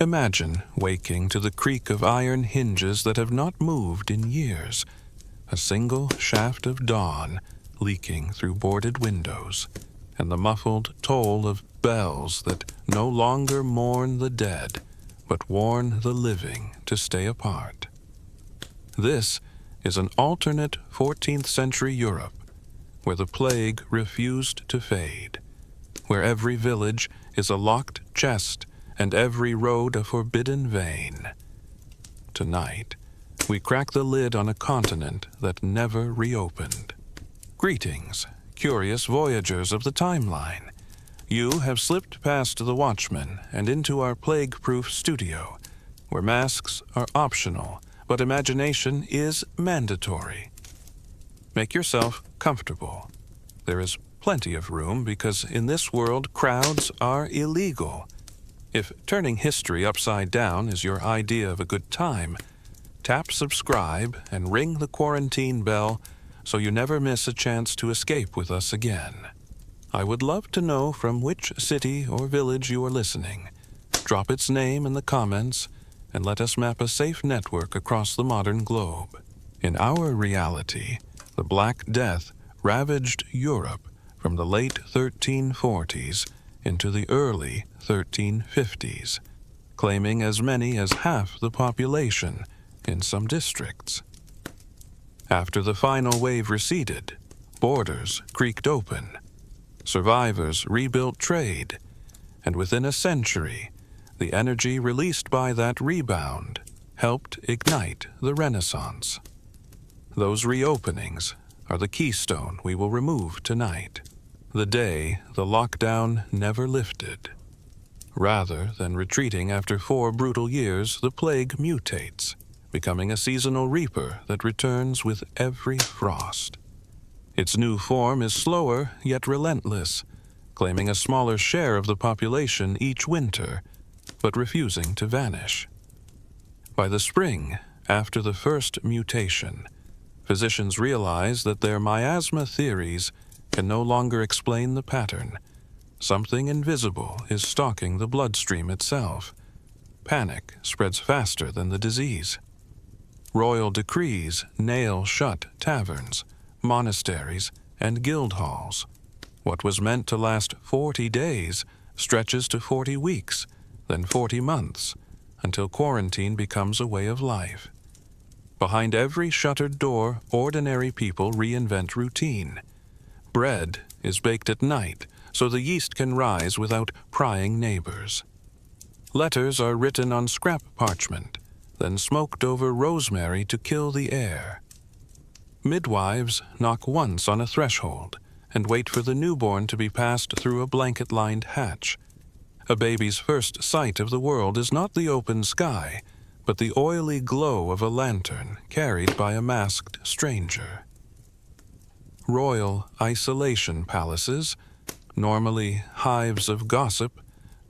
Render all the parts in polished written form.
Imagine waking to the creak of iron hinges that have not moved in years, a single shaft of dawn leaking through boarded windows, and the muffled toll of bells that no longer mourn the dead, but warn the living to stay apart. This is an alternate 14th century Europe, where the plague refused to fade, where every village is a locked chest and every road a forbidden vein. Tonight, we crack the lid on a continent that never reopened. Greetings, curious voyagers of the timeline. You have slipped past the watchman and into our plague-proof studio, where masks are optional, but imagination is mandatory. Make yourself comfortable. There is plenty of room because in this world crowds are illegal. If turning history upside down is your idea of a good time, tap subscribe and ring the quarantine bell so you never miss a chance to escape with us again. I would love to know from which city or village you are listening. Drop its name in the comments and let us map a safe network across the modern globe. In our reality, the Black Death ravaged Europe from the late 1340s into the early 1350s, claiming as many as half the population in some districts. After the final wave receded, borders creaked open, survivors rebuilt trade, and within a century, the energy released by that rebound helped ignite the Renaissance. Those reopenings are the keystone we will remove tonight, the day the lockdown never lifted. Rather than retreating after 4 brutal years, the plague mutates, becoming a seasonal reaper that returns with every frost. Its new form is slower yet relentless, claiming a smaller share of the population each winter, but refusing to vanish. By the spring, after the first mutation, physicians realize that their miasma theories can no longer explain the pattern. Something invisible is stalking the bloodstream itself. Panic spreads faster than the disease. Royal decrees nail shut taverns, monasteries, and guild halls. What was meant to last 40 days stretches to 40 weeks, then 40 months, until quarantine becomes a way of life. Behind every shuttered door, ordinary people reinvent routine. Bread is baked at night, so the yeast can rise without prying neighbors. Letters are written on scrap parchment, then smoked over rosemary to kill the air. Midwives knock once on a threshold and wait for the newborn to be passed through a blanket-lined hatch. A baby's first sight of the world is not the open sky, but the oily glow of a lantern carried by a masked stranger. Royal isolation palaces, normally hives of gossip,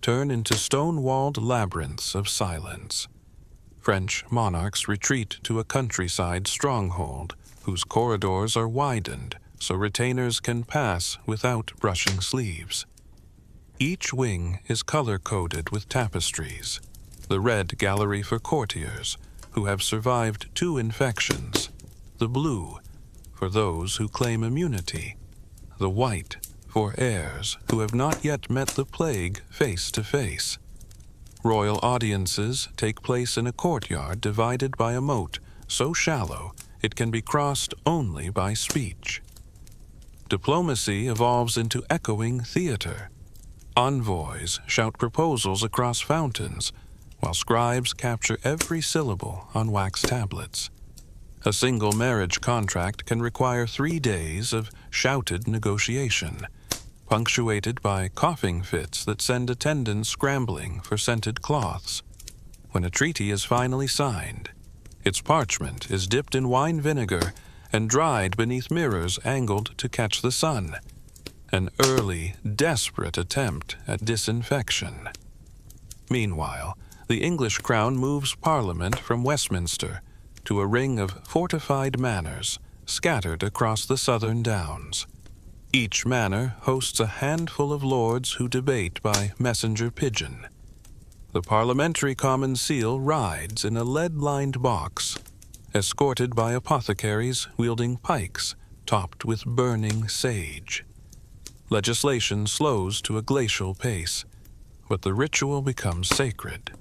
turn into stone-walled labyrinths of silence. French monarchs retreat to a countryside stronghold whose corridors are widened so retainers can pass without brushing sleeves. Each wing is color-coded with tapestries, the red gallery for courtiers who have survived 2 infections, the blue for those who claim immunity, the white for heirs who have not yet met the plague face to face. Royal audiences take place in a courtyard divided by a moat so shallow it can be crossed only by speech. Diplomacy evolves into echoing theater. Envoys shout proposals across fountains, while scribes capture every syllable on wax tablets. A single marriage contract can require 3 days of shouted negotiation, punctuated by coughing fits that send attendants scrambling for scented cloths. When a treaty is finally signed, its parchment is dipped in wine vinegar and dried beneath mirrors angled to catch the sun. An early, desperate attempt at disinfection. Meanwhile, the English crown moves Parliament from Westminster to a ring of fortified manors scattered across the southern downs. Each manor hosts a handful of lords who debate by messenger pigeon. The parliamentary common seal rides in a lead-lined box, escorted by apothecaries wielding pikes topped with burning sage. Legislation slows to a glacial pace, but the ritual becomes sacred.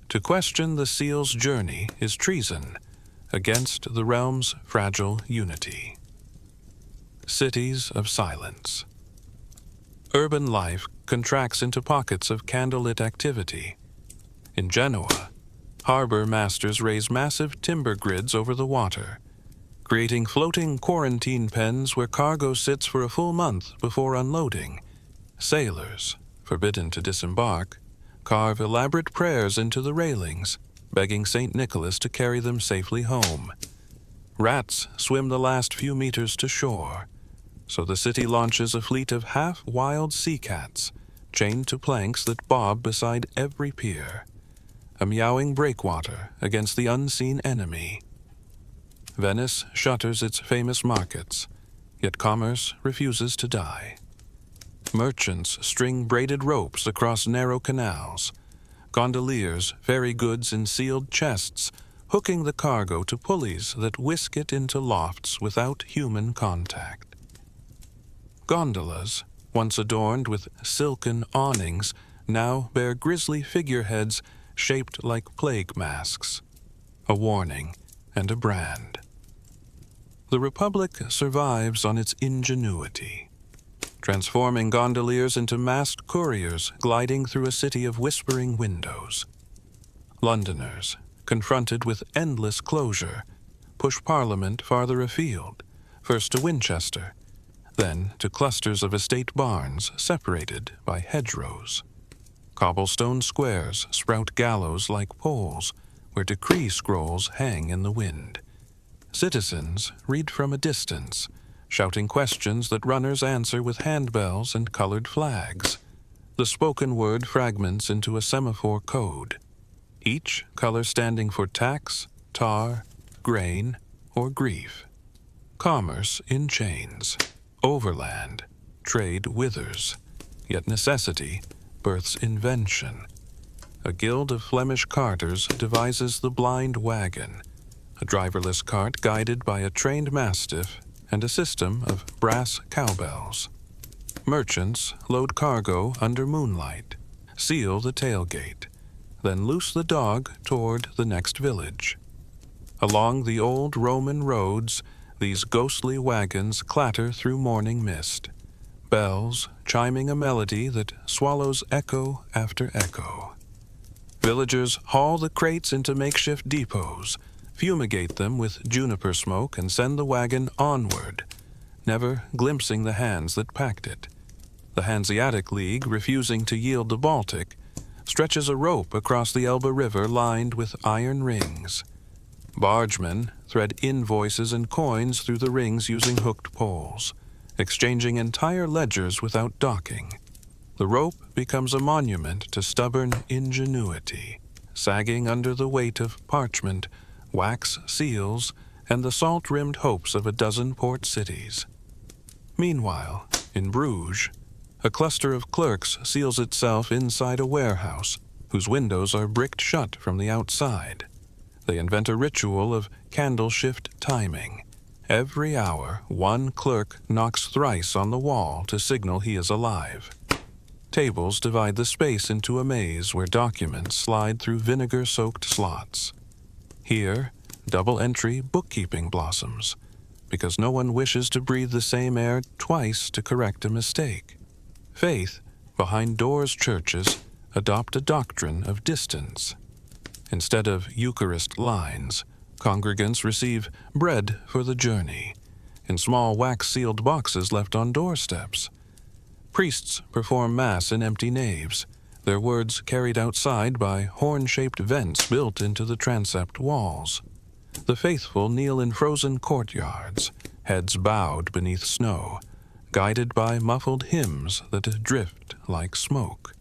To question the seal's journey is treason against the realm's fragile unity. Cities of silence. Urban life contracts into pockets of candlelit activity. In Genoa, harbor masters raise massive timber grids over the water, creating floating quarantine pens where cargo sits for a full month before unloading. Sailors, forbidden to disembark, carve elaborate prayers into the railings, begging St. Nicholas to carry them safely home. Rats swim the last few meters to shore, so the city launches a fleet of half-wild sea cats, chained to planks that bob beside every pier, a meowing breakwater against the unseen enemy. Venice shutters its famous markets, yet commerce refuses to die. Merchants string braided ropes across narrow canals. Gondoliers ferry goods in sealed chests, hooking the cargo to pulleys that whisk it into lofts without human contact. Gondolas, once adorned with silken awnings, now bear grisly figureheads shaped like plague masks, a warning and a brand. The Republic survives on its ingenuity, transforming gondoliers into masked couriers gliding through a city of whispering windows. Londoners, confronted with endless closure, push Parliament farther afield, first to Winchester, then to clusters of estate barns separated by hedgerows. Cobblestone squares sprout gallows like poles, where decree scrolls hang in the wind. Citizens read from a distance, shouting questions that runners answer with handbells and colored flags. The spoken word fragments into a semaphore code, each color standing for tax, tar, grain, or grief. Commerce in chains. Overland. Trade withers. Yet necessity births invention. A guild of Flemish carters devises the blind wagon, a driverless cart guided by a trained mastiff and a system of brass cowbells. Merchants load cargo under moonlight, seal the tailgate, then loose the dog toward the next village. Along the old Roman roads, these ghostly wagons clatter through morning mist, bells chiming a melody that swallows echo after echo. Villagers haul the crates into makeshift depots, fumigate them with juniper smoke, and send the wagon onward, never glimpsing the hands that packed it. The Hanseatic League, refusing to yield the Baltic, stretches a rope across the Elbe River lined with iron rings. Bargemen thread invoices and coins through the rings using hooked poles, exchanging entire ledgers without docking. The rope becomes a monument to stubborn ingenuity, sagging under the weight of parchment, wax seals, and the salt-rimmed hopes of a dozen port cities. Meanwhile, in Bruges, a cluster of clerks seals itself inside a warehouse whose windows are bricked shut from the outside. They invent a ritual of candle shift timing. Every hour, one clerk knocks thrice on the wall to signal he is alive. Tables divide the space into a maze where documents slide through vinegar-soaked slots. Here, double-entry bookkeeping blossoms, because no one wishes to breathe the same air twice to correct a mistake. Faith, behind doors churches, adopt a doctrine of distance. Instead of Eucharist lines, congregants receive bread for the journey, in small wax-sealed boxes left on doorsteps. Priests perform Mass in empty naves, their words carried outside by horn-shaped vents built into the transept walls. The faithful kneel in frozen courtyards, heads bowed beneath snow, guided by muffled hymns that drift like smoke.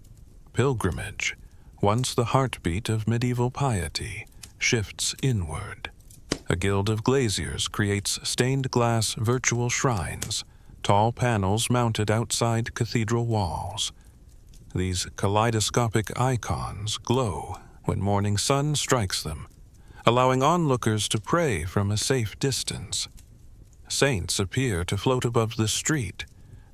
Pilgrimage, once the heartbeat of medieval piety, shifts inward. A guild of glaziers creates stained glass virtual shrines, tall panels mounted outside cathedral walls. These kaleidoscopic icons glow when morning sun strikes them, allowing onlookers to pray from a safe distance. Saints appear to float above the street,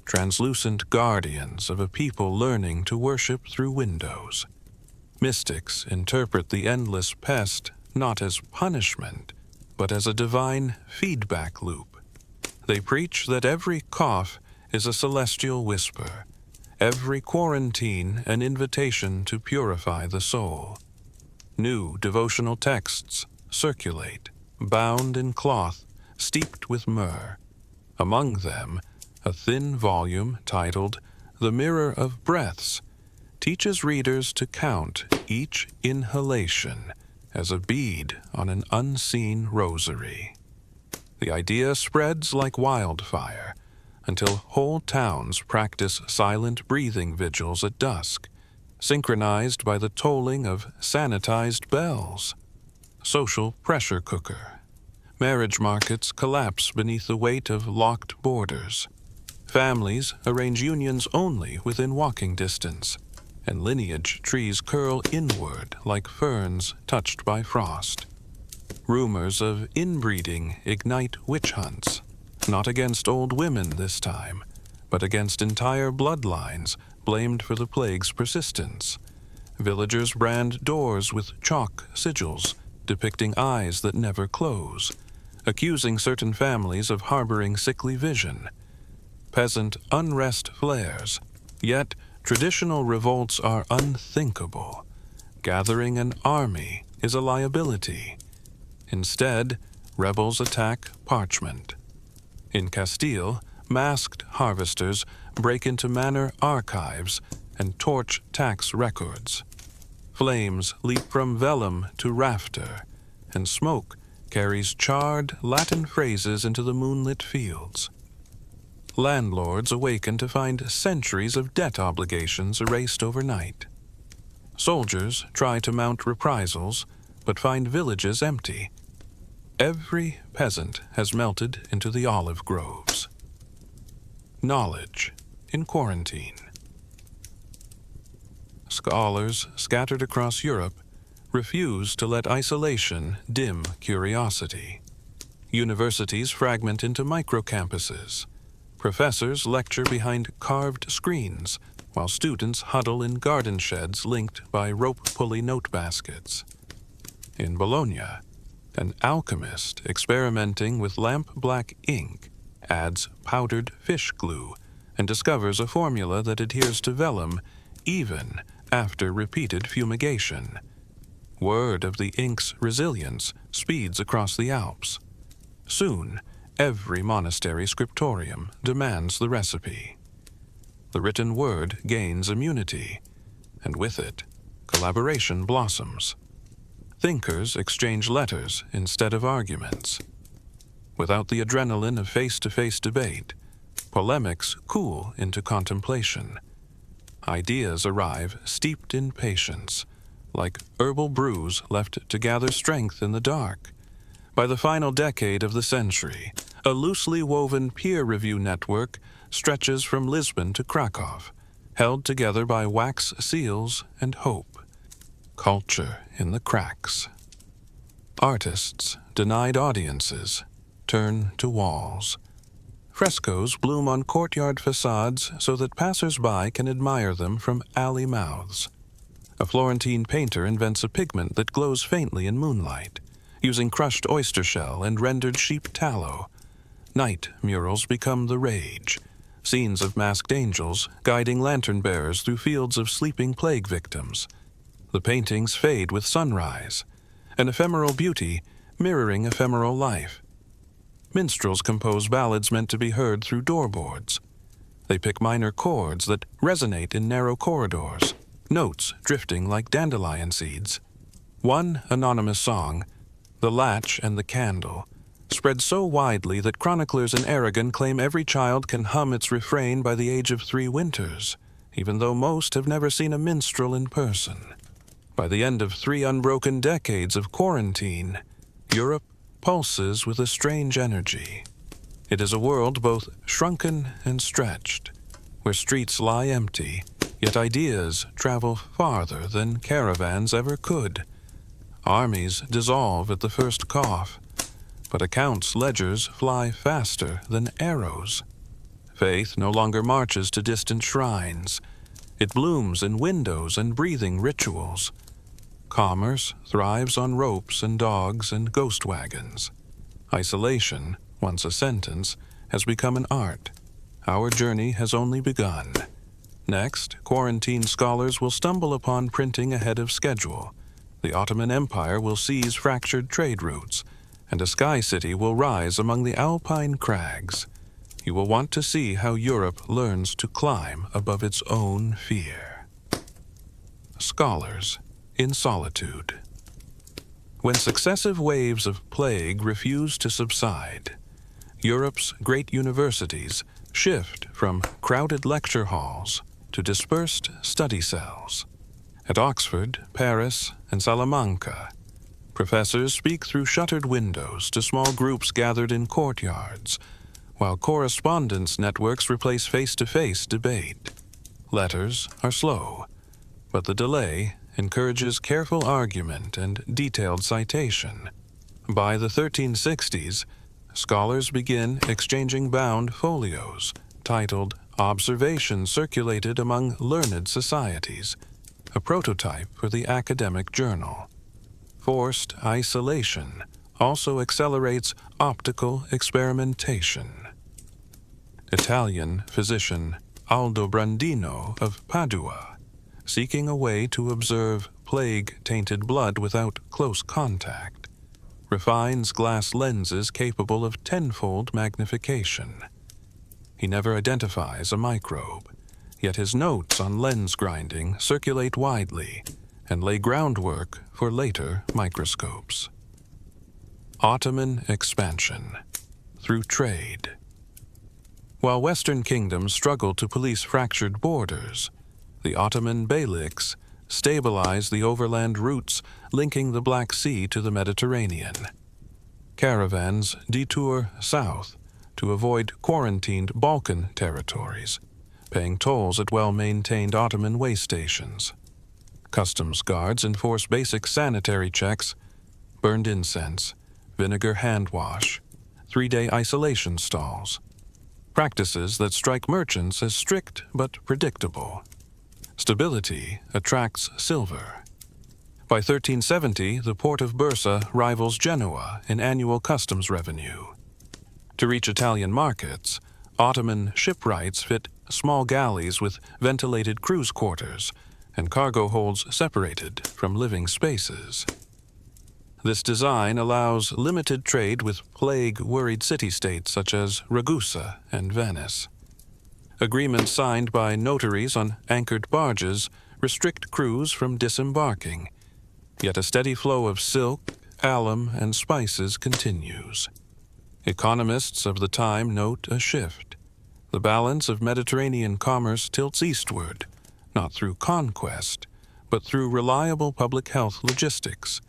translucent guardians of a people learning to worship through windows. Mystics interpret the endless pest not as punishment, but as a divine feedback loop. They preach that every cough is a celestial whisper, every quarantine an invitation to purify the soul. New devotional texts circulate, bound in cloth, steeped with myrrh. Among them, a thin volume titled The Mirror of Breaths teaches readers to count each inhalation as a bead on an unseen rosary. The idea spreads like wildfire until whole towns practice silent breathing vigils at dusk, synchronized by the tolling of sanitized bells. Social pressure cooker. Marriage markets collapse beneath the weight of locked borders. Families arrange unions only within walking distance, and lineage trees curl inward like ferns touched by frost. Rumors of inbreeding ignite witch hunts, not against old women this time, but against entire bloodlines blamed for the plague's persistence. Villagers brand doors with chalk sigils depicting eyes that never close, accusing certain families of harboring sickly vision. Peasant unrest flares, yet traditional revolts are unthinkable. Gathering an army is a liability. Instead, rebels attack parchment. In Castile, masked harvesters break into manor archives and torch tax records. Flames leap from vellum to rafter, and smoke carries charred Latin phrases into the moonlit fields. Landlords awaken to find centuries of debt obligations erased overnight. Soldiers try to mount reprisals, but find villages empty. Every peasant has melted into the olive groves. Knowledge in quarantine. Scholars scattered across Europe refuse to let isolation dim curiosity. Universities fragment into microcampuses. Professors lecture behind carved screens, while students huddle in garden sheds linked by rope-pulley note baskets. In Bologna, an alchemist experimenting with lamp-black ink adds powdered fish glue and discovers a formula that adheres to vellum even after repeated fumigation. Word of the ink's resilience speeds across the Alps. Soon, every monastery scriptorium demands the recipe. The written word gains immunity, and with it, collaboration blossoms. Thinkers exchange letters instead of arguments. Without the adrenaline of face-to-face debate, polemics cool into contemplation. Ideas arrive steeped in patience, like herbal brews left to gather strength in the dark. By the final decade of the century, a loosely woven peer review network stretches from Lisbon to Krakow, held together by wax seals and hope. Culture in the cracks. Artists, denied audiences, turn to walls. Frescoes bloom on courtyard facades so that passers-by can admire them from alley mouths. A Florentine painter invents a pigment that glows faintly in moonlight, using crushed oyster shell and rendered sheep tallow. Night murals become the rage, scenes of masked angels guiding lantern-bearers through fields of sleeping plague victims. The paintings fade with sunrise, an ephemeral beauty mirroring ephemeral life. Minstrels compose ballads meant to be heard through doorboards. They pick minor chords that resonate in narrow corridors, notes drifting like dandelion seeds. One anonymous song, The Latch and the Candle, spread so widely that chroniclers in Aragon claim every child can hum its refrain by the age of 3 winters, even though most have never seen a minstrel in person. By the end of 3 unbroken decades of quarantine, Europe pulses with a strange energy. It is a world both shrunken and stretched, where streets lie empty Yet ideas travel farther than caravans ever could. Armies dissolve at the first cough, but accounts' ledgers fly faster than arrows. Faith no longer marches to distant shrines. It blooms in windows and breathing rituals. Commerce thrives on ropes and dogs and ghost wagons. Isolation, once a sentence, has become an art. Our journey has only begun. Next, quarantined scholars will stumble upon printing ahead of schedule. The Ottoman Empire will seize fractured trade routes, and a sky city will rise among the Alpine crags. You will want to see how Europe learns to climb above its own fear. Scholars in solitude. When successive waves of plague refuse to subside, Europe's great universities shift from crowded lecture halls to dispersed study cells. At Oxford, Paris, and Salamanca, professors speak through shuttered windows to small groups gathered in courtyards, while correspondence networks replace face-to-face debate. Letters are slow, but the delay encourages careful argument and detailed citation. By the 1360s, scholars begin exchanging bound folios titled Observations circulated among learned societies, a prototype for the academic journal. Forced isolation also accelerates optical experimentation. Italian physician Aldobrandino of Padua, seeking a way to observe plague-tainted blood without close contact, refines glass lenses capable of tenfold magnification. He never identifies a microbe, yet his notes on lens grinding circulate widely and lay groundwork for later microscopes. Ottoman expansion through trade. While Western kingdoms struggled to police fractured borders, the Ottoman beyliks stabilized the overland routes linking the Black Sea to the Mediterranean. Caravans detour south to avoid quarantined Balkan territories, paying tolls at well-maintained Ottoman way stations. Customs guards enforce basic sanitary checks, burned incense, vinegar hand wash, 3-day isolation stalls, practices that strike merchants as strict but predictable. Stability attracts silver. By 1370, the port of Bursa rivals Genoa in annual customs revenue. To reach Italian markets, Ottoman shipwrights fit small galleys with ventilated cruise quarters and cargo holds separated from living spaces. This design allows limited trade with plague-worried city-states such as Ragusa and Venice. Agreements signed by notaries on anchored barges restrict crews from disembarking, yet a steady flow of silk, alum, and spices continues. Economists of the time note a shift. The balance of Mediterranean commerce tilts eastward, not through conquest, but through reliable public health logistics.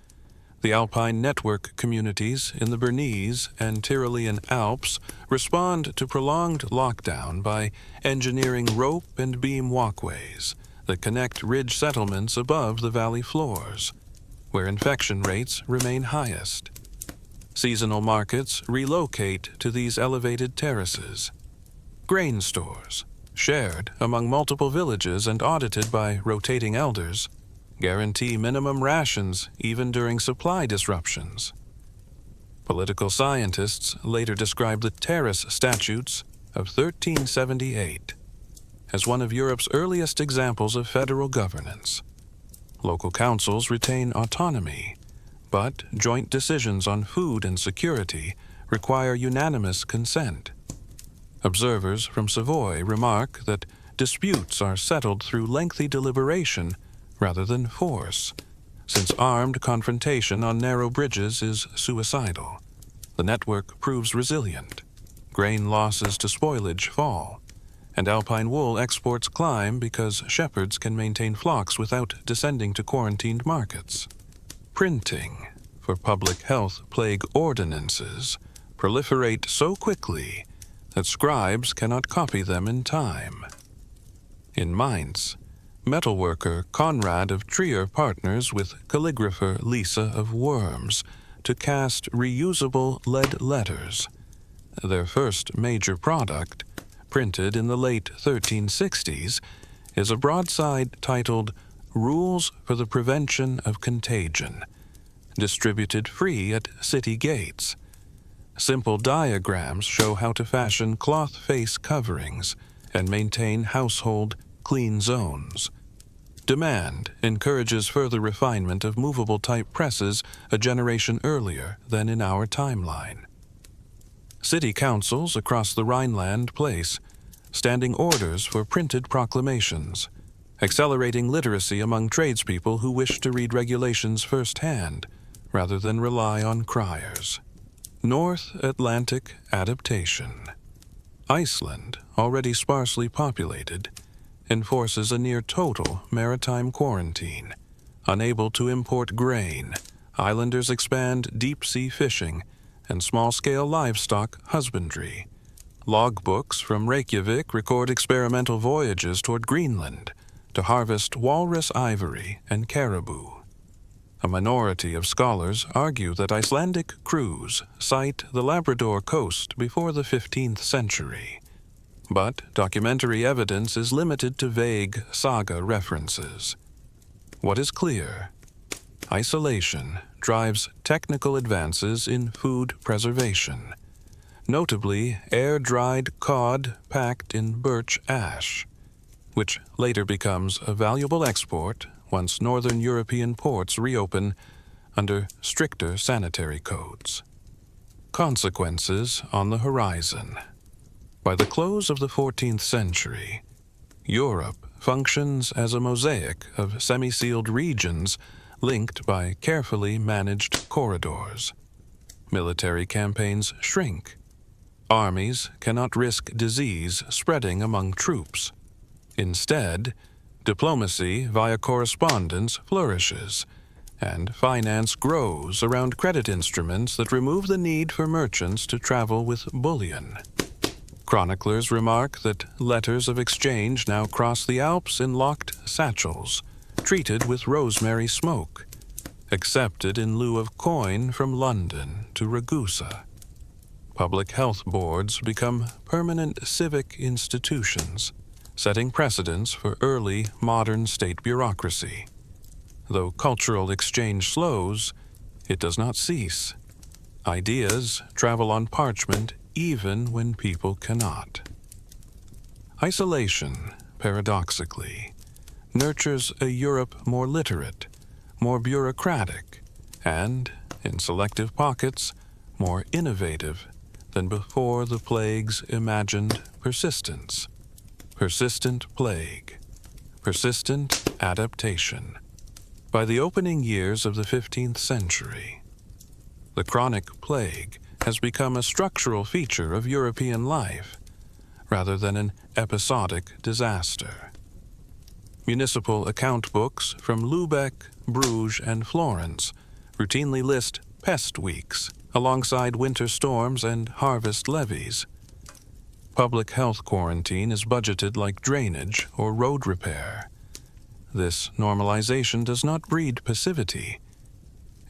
The Alpine network communities in the Bernese and Tyrolean Alps respond to prolonged lockdown by engineering rope and beam walkways that connect ridge settlements above the valley floors, where infection rates remain highest. Seasonal markets relocate to these elevated terraces. Grain stores, shared among multiple villages and audited by rotating elders, guarantee minimum rations even during supply disruptions. Political scientists later described the Terrace Statutes of 1378 as one of Europe's earliest examples of federal governance. Local councils retain autonomy, but joint decisions on food and security require unanimous consent. Observers from Savoy remark that disputes are settled through lengthy deliberation rather than force, since armed confrontation on narrow bridges is suicidal. The network proves resilient. Grain losses to spoilage fall, and alpine wool exports climb because shepherds can maintain flocks without descending to quarantined markets. Printing for public health plague ordinances proliferate so quickly that scribes cannot copy them in time. In Mainz, Metalworker Conrad of Trier partners with calligrapher Lisa of Worms to cast reusable lead letters. Their first major product, printed in the late 1360s, is a broadside titled Rules for the Prevention of Contagion, distributed free at city gates. Simple diagrams show how to fashion cloth face coverings and maintain household clean zones. Demand encourages further refinement of movable type presses a generation earlier than in our timeline. City councils across the Rhineland place standing orders for printed proclamations, accelerating literacy among tradespeople who wish to read regulations firsthand rather than rely on criers. North Atlantic adaptation. Iceland, already sparsely populated, enforces a near-total maritime quarantine. Unable to import grain, islanders expand deep-sea fishing and small-scale livestock husbandry. Logbooks from Reykjavik record experimental voyages toward Greenland to harvest walrus ivory and caribou. A minority of scholars argue that Icelandic crews sight the Labrador coast before the 15th century, but documentary evidence is limited to vague saga references. What is clear? Isolation drives technical advances in food preservation, notably air-dried cod packed in birch ash, which later becomes a valuable export once northern European ports reopen under stricter sanitary codes. Consequences on the horizon. By the close of the 14th century, Europe functions as a mosaic of semi-sealed regions linked by carefully managed corridors. Military campaigns shrink. Armies cannot risk disease spreading among troops. Instead, diplomacy via correspondence flourishes, and finance grows around credit instruments that remove the need for merchants to travel with bullion. Chroniclers remark that letters of exchange now cross the Alps in locked satchels, treated with rosemary smoke, accepted in lieu of coin from London to Ragusa. Public health boards become permanent civic institutions, setting precedents for early modern state bureaucracy. Though cultural exchange slows, it does not cease. Ideas travel on parchment even when people cannot. Isolation, paradoxically, nurtures a Europe more literate, more bureaucratic, and, in selective pockets, more innovative than before the plague's imagined persistence. Persistent plague. Persistent adaptation. By the opening years of the 15th century, the chronic plague has become a structural feature of European life, rather than an episodic disaster. Municipal account books from Lubeck, Bruges, and Florence routinely list pest weeks alongside winter storms and harvest levies. Public health quarantine is budgeted like drainage or road repair. This normalization does not breed passivity.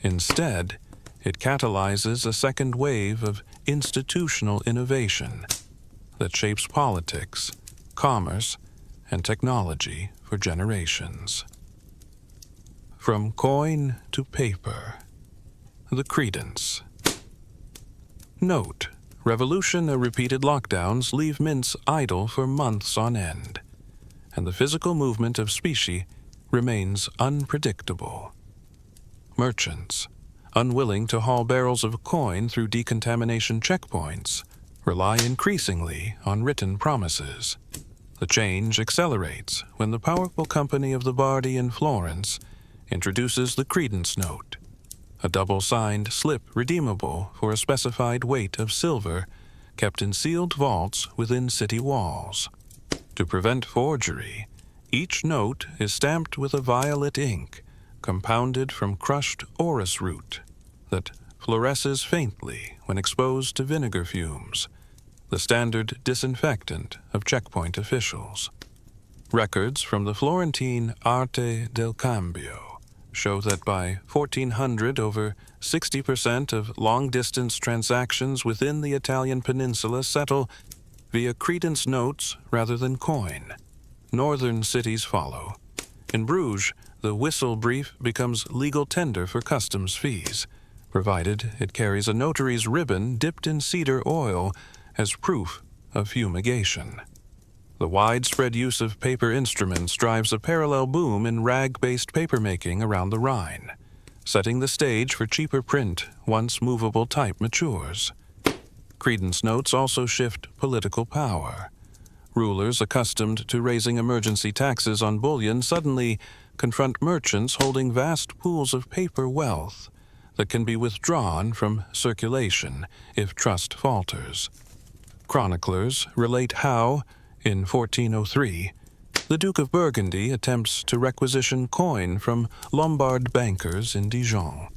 Instead, it catalyzes a second wave of institutional innovation that shapes politics, commerce, and technology for generations. From coin to paper. The credence. Note: revolution or repeated lockdowns leave mints idle for months on end, and the physical movement of specie remains unpredictable. Merchants, unwilling to haul barrels of coin through decontamination checkpoints, rely increasingly on written promises. The change accelerates when the powerful company of the Bardi in Florence introduces the credence note, a double-signed slip redeemable for a specified weight of silver kept in sealed vaults within city walls. To prevent forgery, each note is stamped with a violet ink compounded from crushed orris root that fluoresces faintly when exposed to vinegar fumes, the standard disinfectant of checkpoint officials. Records from the Florentine Arte del Cambio show that by 1400 over 60% of long-distance transactions within the Italian peninsula settle via credence notes rather than coin. Northern cities follow. In Bruges, the whistle brief becomes legal tender for customs fees, provided it carries a notary's ribbon dipped in cedar oil as proof of fumigation. The widespread use of paper instruments drives a parallel boom in rag-based papermaking around the Rhine, setting the stage for cheaper print once movable type matures. Credence notes also shift political power. Rulers accustomed to raising emergency taxes on bullion suddenly confront merchants holding vast pools of paper wealth that can be withdrawn from circulation if trust falters. Chroniclers relate how, in 1403, the Duke of Burgundy attempts to requisition coin from Lombard bankers in Dijon.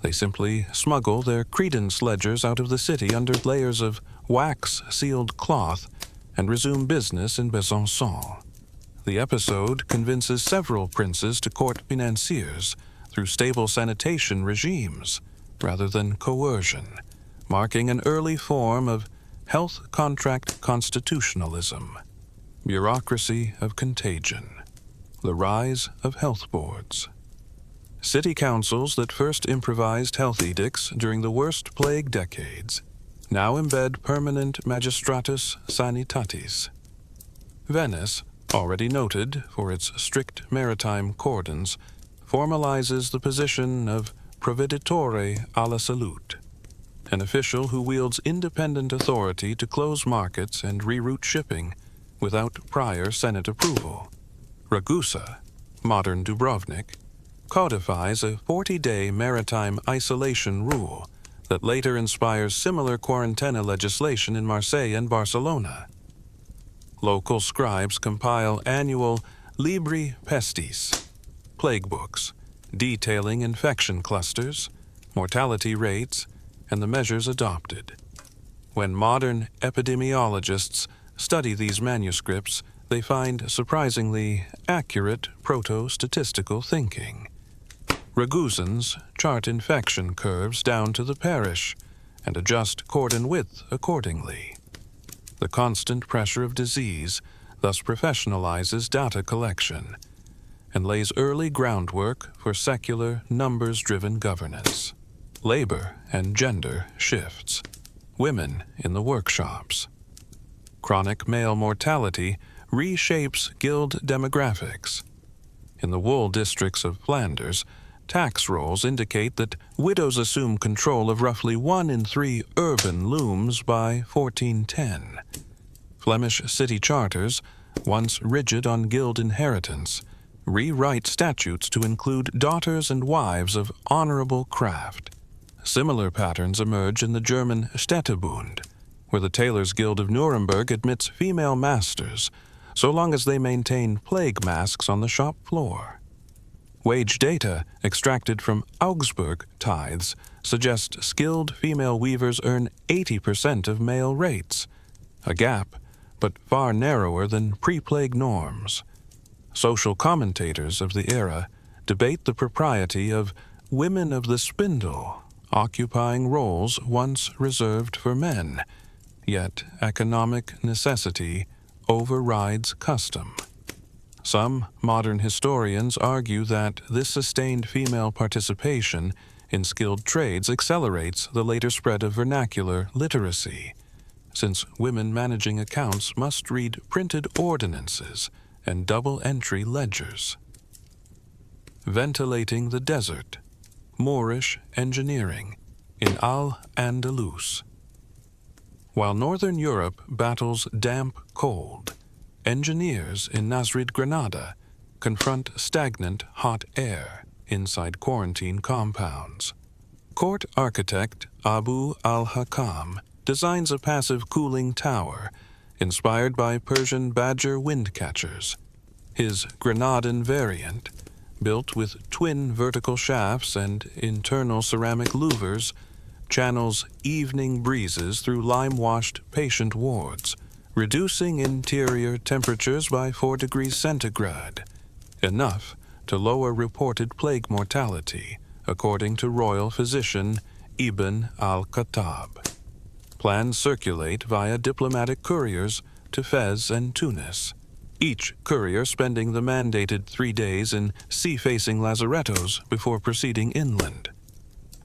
They simply smuggle their credence ledgers out of the city under layers of wax-sealed cloth and resume business in Besançon. The episode convinces several princes to court financiers through stable sanitation regimes rather than coercion, marking an early form of health contract constitutionalism. Bureaucracy of contagion. The rise of health boards. City councils that first improvised health edicts during the worst plague decades now embed permanent magistratus sanitatis. Venice, already noted for its strict maritime cordons, formalizes the position of provveditore alla salute, an official who wields independent authority to close markets and reroute shipping without prior Senate approval. Ragusa, modern Dubrovnik, codifies a 40-day maritime isolation rule that later inspires similar quarantena legislation in Marseille and Barcelona. Local scribes compile annual libri pestis, plague books, detailing infection clusters, mortality rates, and the measures adopted. When modern epidemiologists study these manuscripts, they find surprisingly accurate proto-statistical thinking. Ragusans chart infection curves down to the parish and adjust cordon width accordingly. The constant pressure of disease thus professionalizes data collection and lays early groundwork for secular, numbers-driven governance. Labor and gender shifts. Women in the workshops. Chronic male mortality reshapes guild demographics. In the wool districts of Flanders, tax rolls indicate that widows assume control of roughly 1 in 3 urban looms by 1410. Flemish city charters, once rigid on guild inheritance, rewrite statutes to include daughters and wives of honorable craft. Similar patterns emerge in the German Städtebund, where the Tailors' Guild of Nuremberg admits female masters, so long as they maintain plague masks on the shop floor. Wage data extracted from Augsburg tithes suggest skilled female weavers earn 80% of male rates, a gap but far narrower than pre-plague norms. Social commentators of the era debate the propriety of women of the spindle occupying roles once reserved for men, yet economic necessity overrides custom. Some modern historians argue that this sustained female participation in skilled trades accelerates the later spread of vernacular literacy, since women managing accounts must read printed ordinances and double-entry ledgers. Ventilating the desert. Moorish engineering in Al-Andalus. While Northern Europe battles damp cold, engineers in Nasrid, Granada, confront stagnant hot air inside quarantine compounds. Court architect Abu al-Hakam designs a passive cooling tower inspired by Persian badger wind catchers. His Granadan variant, built with twin vertical shafts and internal ceramic louvers, channels evening breezes through lime-washed patient wards, reducing interior temperatures by 4 degrees centigrade, enough to lower reported plague mortality, according to royal physician Ibn al-Khattab. Plans circulate via diplomatic couriers to Fez and Tunis, each courier spending the mandated 3 days in sea-facing lazarettos before proceeding inland.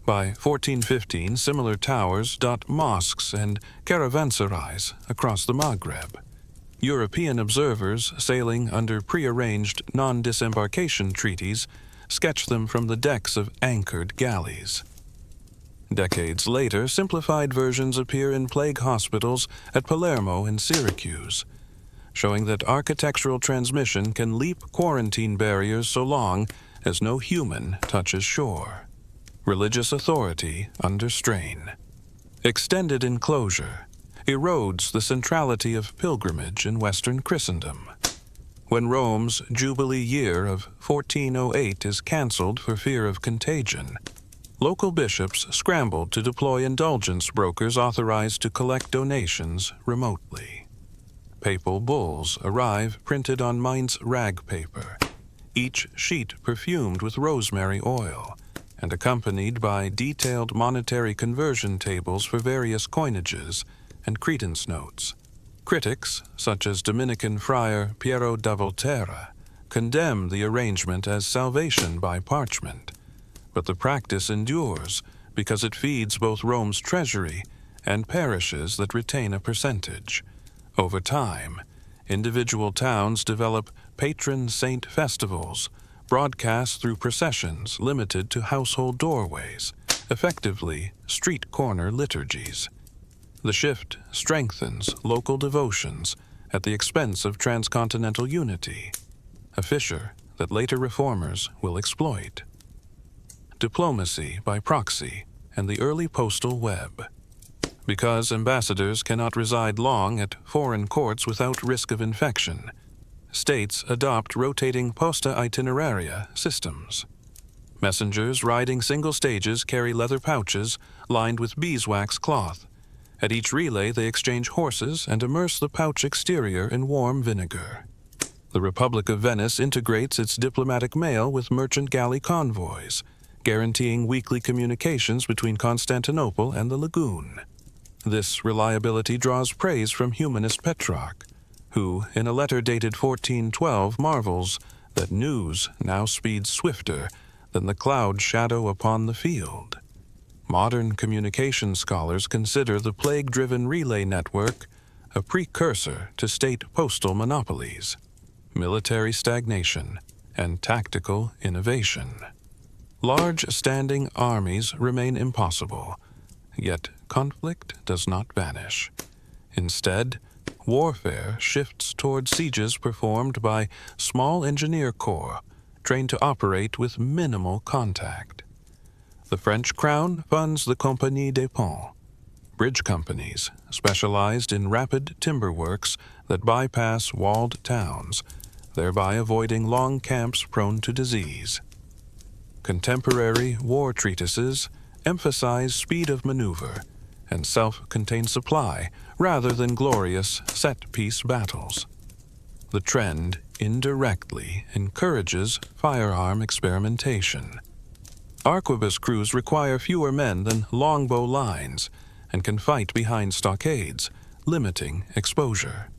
By 1415, similar towers dot mosques and caravanserais across the Maghreb. European observers sailing under prearranged non-disembarkation treaties sketch them from the decks of anchored galleys. Decades later, simplified versions appear in plague hospitals at Palermo and Syracuse, showing that architectural transmission can leap quarantine barriers so long as no human touches shore. Religious authority under strain. Extended enclosure erodes the centrality of pilgrimage in Western Christendom. When Rome's Jubilee year of 1408 is cancelled for fear of contagion, local bishops scrambled to deploy indulgence brokers authorized to collect donations remotely. Papal bulls arrive printed on Mainz rag paper, each sheet perfumed with rosemary oil, and accompanied by detailed monetary conversion tables for various coinages and credence notes. Critics, such as Dominican friar Piero da Volterra, condemn the arrangement as salvation by parchment, but the practice endures because it feeds both Rome's treasury and parishes that retain a percentage. Over time, individual towns develop patron saint festivals, broadcast through processions limited to household doorways, effectively street corner liturgies. The shift strengthens local devotions at the expense of transcontinental unity, a fissure that later reformers will exploit. Diplomacy by proxy and the early postal web. Because ambassadors cannot reside long at foreign courts without risk of infection, states adopt rotating posta itineraria systems. Messengers riding single stages carry leather pouches lined with beeswax cloth. At each relay they exchange horses and immerse the pouch exterior in warm vinegar. The Republic of Venice integrates its diplomatic mail with merchant galley convoys, guaranteeing weekly communications between Constantinople and the lagoon. This reliability draws praise from humanist Petrarch, who, in a letter dated 1412, marvels that news now speeds swifter than the cloud shadow upon the field. Modern communication scholars consider the plague-driven relay network a precursor to state postal monopolies, military stagnation, and tactical innovation. Large standing armies remain impossible, yet conflict does not vanish. Instead, warfare shifts toward sieges performed by small engineer corps trained to operate with minimal contact. The French crown funds the Compagnie des Ponts, bridge companies specialized in rapid timber works that bypass walled towns, thereby avoiding long camps prone to disease. Contemporary war treatises emphasize speed of maneuver and self-contained supply rather than glorious set-piece battles. The trend indirectly encourages firearm experimentation. Arquebus crews require fewer men than longbow lines and can fight behind stockades, limiting exposure.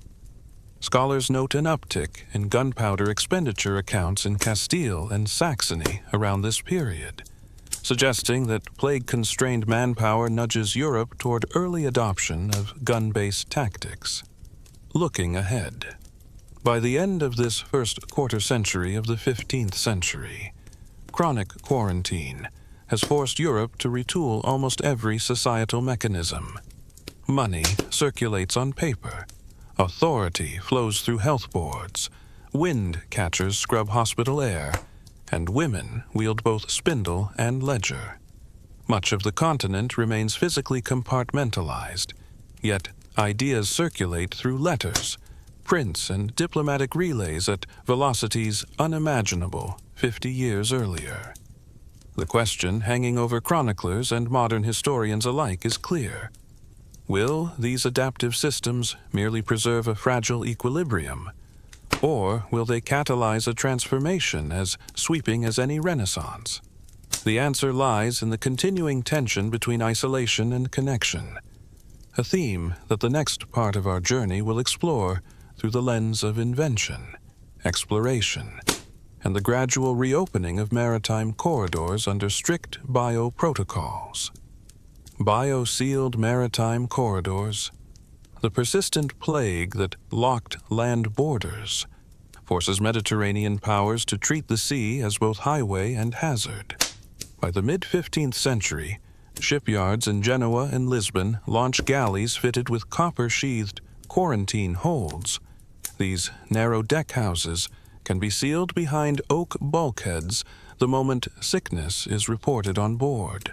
Scholars note an uptick in gunpowder expenditure accounts in Castile and Saxony around this period, suggesting that plague-constrained manpower nudges Europe toward early adoption of gun-based tactics. Looking ahead. By the end of this first quarter century of the 15th century, chronic quarantine has forced Europe to retool almost every societal mechanism. Money circulates on paper. Authority flows through health boards. Wind catchers scrub hospital air. And women wield both spindle and ledger. Much of the continent remains physically compartmentalized, yet ideas circulate through letters, prints, and diplomatic relays at velocities unimaginable 50 years earlier. The question hanging over chroniclers and modern historians alike is clear. Will these adaptive systems merely preserve a fragile equilibrium, or will they catalyze a transformation as sweeping as any renaissance? The answer lies in the continuing tension between isolation and connection, a theme that the next part of our journey will explore through the lens of invention, exploration, and the gradual reopening of maritime corridors under strict bioprotocols. Bio-sealed maritime corridors, the persistent plague that locked land borders, forces Mediterranean powers to treat the sea as both highway and hazard. By the mid-15th century, shipyards in Genoa and Lisbon launch galleys fitted with copper-sheathed quarantine holds. These narrow deckhouses can be sealed behind oak bulkheads the moment sickness is reported on board.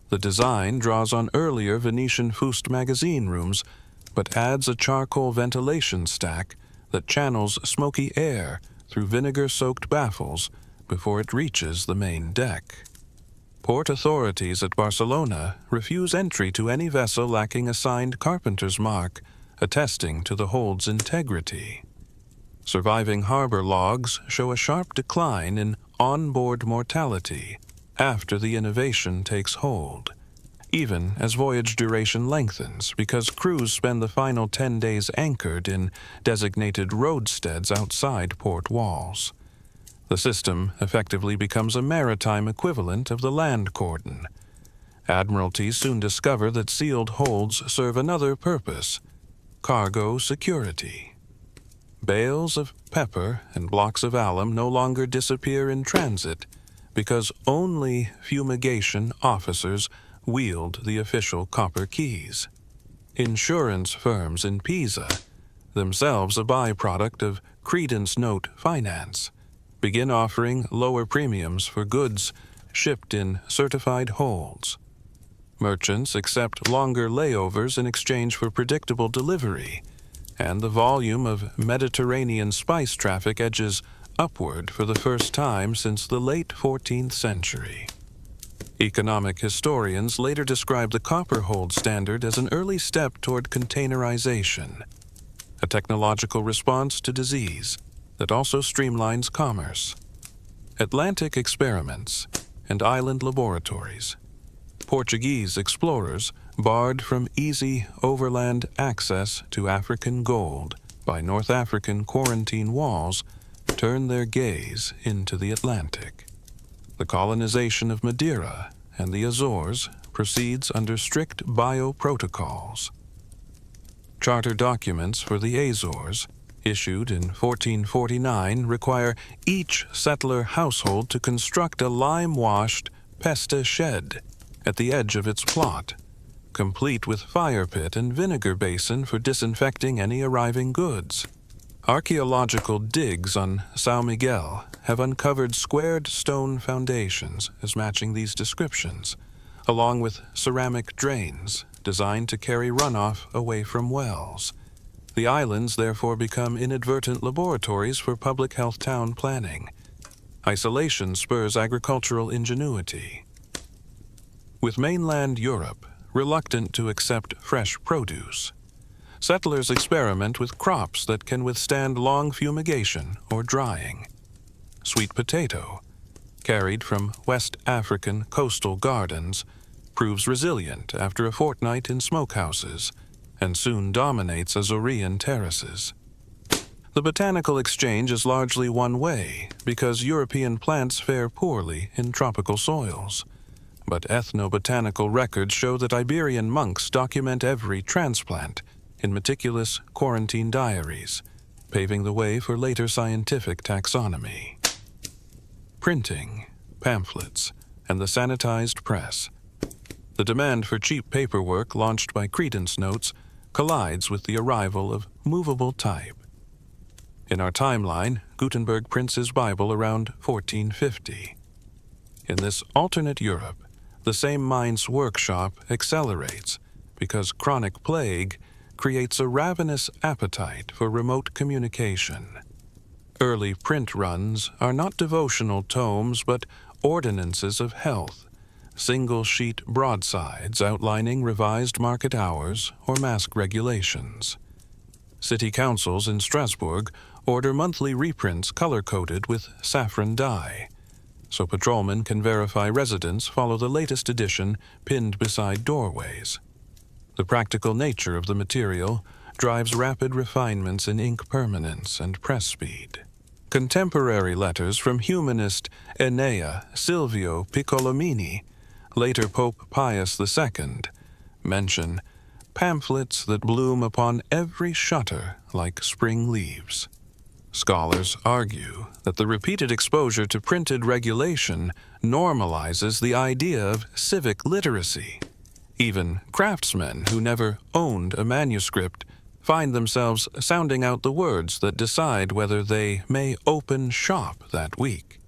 The design draws on earlier Venetian Fust magazine rooms, but adds a charcoal ventilation stack that channels smoky air through vinegar-soaked baffles before it reaches the main deck. Port authorities at Barcelona refuse entry to any vessel lacking a signed carpenter's mark attesting to the hold's integrity. Surviving harbor logs show a sharp decline in onboard mortality after the innovation takes hold, even as voyage duration lengthens because crews spend the final 10 days anchored in designated roadsteads outside port walls. The system effectively becomes a maritime equivalent of the land cordon. Admiralties soon discover that sealed holds serve another purpose: cargo security. Bales of pepper and blocks of alum no longer disappear in transit because only fumigation officers wield the official copper keys. Insurance firms in Pisa, themselves a byproduct of credence note finance, begin offering lower premiums for goods shipped in certified holds. Merchants accept longer layovers in exchange for predictable delivery, and the volume of Mediterranean spice traffic edges upward for the first time since the late 14th century. Economic historians later describe the copper hold standard as an early step toward containerization, a technological response to disease that also streamlines commerce. Atlantic experiments and island laboratories. Portuguese explorers, barred from easy overland access to African gold by North African quarantine walls, turn their gaze into the Atlantic. The colonization of Madeira and the Azores proceeds under strict bioprotocols. Charter documents for the Azores, issued in 1449, require each settler household to construct a lime-washed pesta shed at the edge of its plot, complete with fire pit and vinegar basin for disinfecting any arriving goods. Archaeological digs on São Miguel have uncovered squared stone foundations as matching these descriptions, along with ceramic drains designed to carry runoff away from wells. The islands therefore become inadvertent laboratories for public health town planning. Isolation spurs agricultural ingenuity. With mainland Europe reluctant to accept fresh produce, settlers experiment with crops that can withstand long fumigation or drying. Sweet potato, carried from West African coastal gardens, proves resilient after a fortnight in smokehouses and soon dominates Azorean terraces. The botanical exchange is largely one way because European plants fare poorly in tropical soils. But ethnobotanical records show that Iberian monks document every transplant in meticulous quarantine diaries, paving the way for later scientific taxonomy. Printing, pamphlets, and the sanitized press. The demand for cheap paperwork launched by credence notes collides with the arrival of movable type. In our timeline, Gutenberg prints his Bible around 1450. In this alternate Europe, the same mind's workshop accelerates because chronic plague creates a ravenous appetite for remote communication. Early print runs are not devotional tomes but ordinances of health, single-sheet broadsides outlining revised market hours or mask regulations. City councils in Strasbourg order monthly reprints color-coded with saffron dye, so patrolmen can verify residents follow the latest edition pinned beside doorways. The practical nature of the material drives rapid refinements in ink permanence and press speed. Contemporary letters from humanist Enea Silvio Piccolomini, later Pope Pius II, mention pamphlets that bloom upon every shutter like spring leaves. Scholars argue that the repeated exposure to printed regulation normalizes the idea of civic literacy. Even craftsmen who never owned a manuscript find themselves sounding out the words that decide whether they may open shop that week.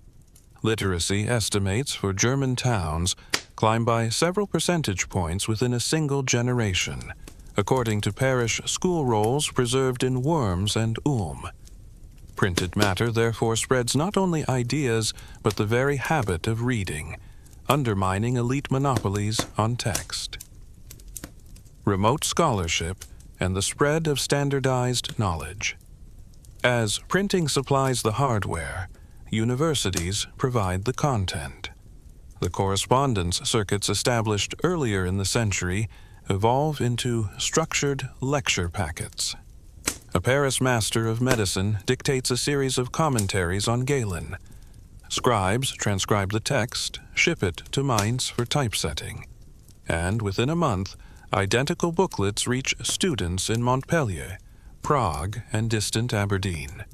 Literacy estimates for German towns climb by several percentage points within a single generation, according to parish school rolls preserved in Worms and Ulm. Printed matter therefore spreads not only ideas, but the very habit of reading, undermining elite monopolies on text. Remote scholarship and the spread of standardized knowledge. As printing supplies the hardware, universities provide the content. The correspondence circuits established earlier in the century evolve into structured lecture packets. A Paris master of medicine dictates a series of commentaries on Galen. Scribes transcribe the text, ship it to Mainz for typesetting, and within a month, identical booklets reach students in Montpellier, Prague, and distant Aberdeen.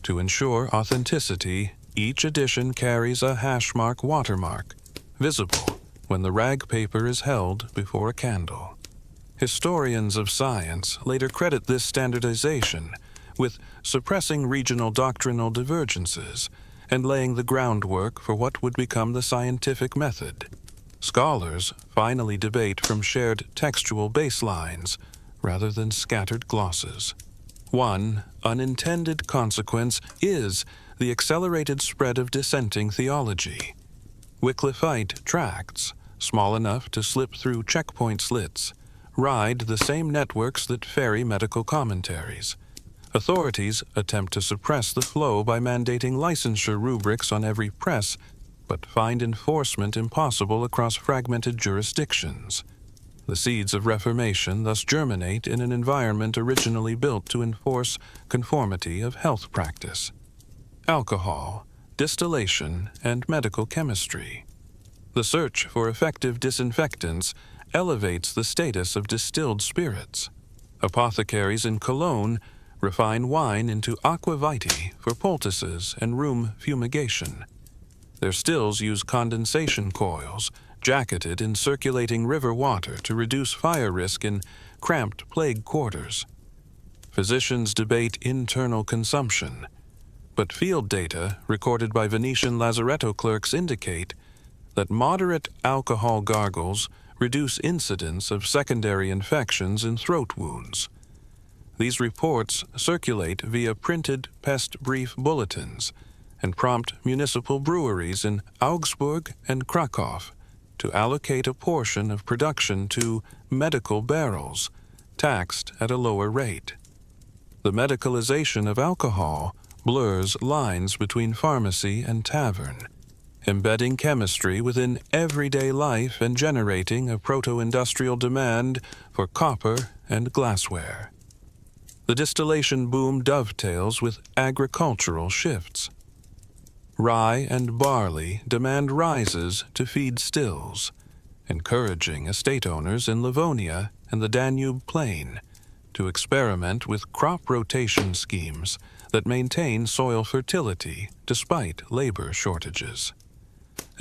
To ensure authenticity, each edition carries a hashmark watermark, visible when the rag paper is held before a candle. Historians of science later credit this standardization with suppressing regional doctrinal divergences and laying the groundwork for what would become the scientific method. Scholars finally debate from shared textual baselines rather than scattered glosses. One unintended consequence is the accelerated spread of dissenting theology. Wycliffite tracts, small enough to slip through checkpoint slits, ride the same networks that ferry medical commentaries. Authorities attempt to suppress the flow by mandating licensure rubrics on every press, but find enforcement impossible across fragmented jurisdictions. The seeds of Reformation thus germinate in an environment originally built to enforce conformity of health practice. Alcohol, distillation, and medical chemistry. The search for effective disinfectants elevates the status of distilled spirits. Apothecaries in Cologne refine wine into aqua vitae for poultices and room fumigation. Their stills use condensation coils, jacketed in circulating river water to reduce fire risk in cramped plague quarters. Physicians debate internal consumption, but field data recorded by Venetian lazaretto clerks indicate that moderate alcohol gargles reduce incidence of secondary infections in throat wounds. These reports circulate via printed pest brief bulletins and prompt municipal breweries in Augsburg and Krakow to allocate a portion of production to medical barrels, taxed at a lower rate. The medicalization of alcohol blurs lines between pharmacy and tavern, embedding chemistry within everyday life and generating a proto-industrial demand for copper and glassware. The distillation boom dovetails with agricultural shifts. Rye and barley demand rises to feed stills, encouraging estate owners in Livonia and the Danube Plain to experiment with crop rotation schemes that maintain soil fertility despite labor shortages.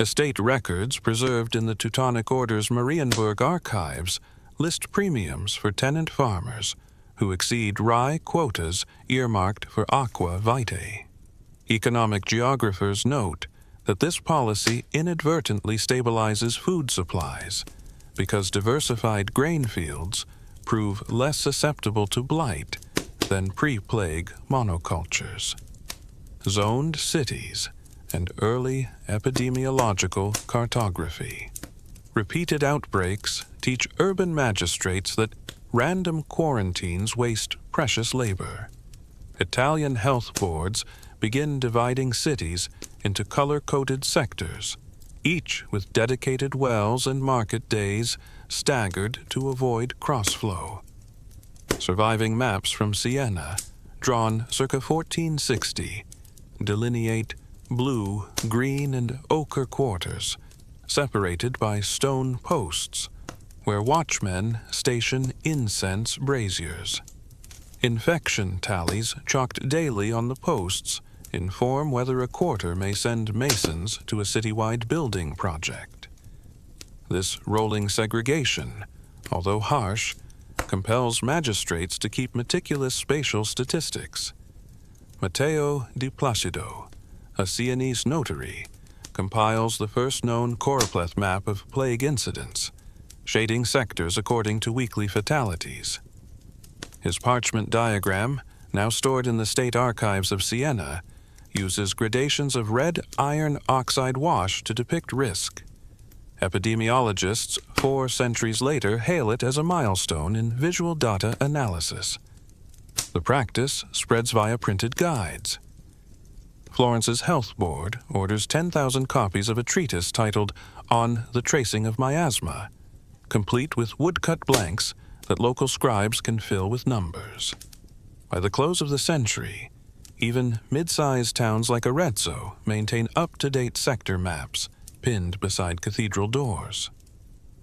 Estate records preserved in the Teutonic Order's Marienburg archives list premiums for tenant farmers who exceed rye quotas earmarked for aqua vitae. Economic geographers note that this policy inadvertently stabilizes food supplies because diversified grain fields prove less susceptible to blight than pre-plague monocultures. Zoned cities and early epidemiological cartography. Repeated outbreaks teach urban magistrates that random quarantines waste precious labor. Italian health boards begin dividing cities into color-coded sectors, each with dedicated wells and market days staggered to avoid crossflow. Surviving maps from Siena, drawn circa 1460, delineate blue, green, and ochre quarters, separated by stone posts, where watchmen station incense braziers. Infection tallies chalked daily on the posts inform whether a quarter may send masons to a citywide building project. This rolling segregation, although harsh, compels magistrates to keep meticulous spatial statistics. Matteo di Placido, a Sienese notary, compiles the first known choropleth map of plague incidents, shading sectors according to weekly fatalities. His parchment diagram, now stored in the State Archives of Siena, uses gradations of red iron oxide wash to depict risk. Epidemiologists 4 centuries later hail it as a milestone in visual data analysis. The practice spreads via printed guides. Florence's Health Board orders 10,000 copies of a treatise titled On the Tracing of Miasma, complete with woodcut blanks that local scribes can fill with numbers. By the close of the century, even mid-sized towns like Arezzo maintain up-to-date sector maps pinned beside cathedral doors.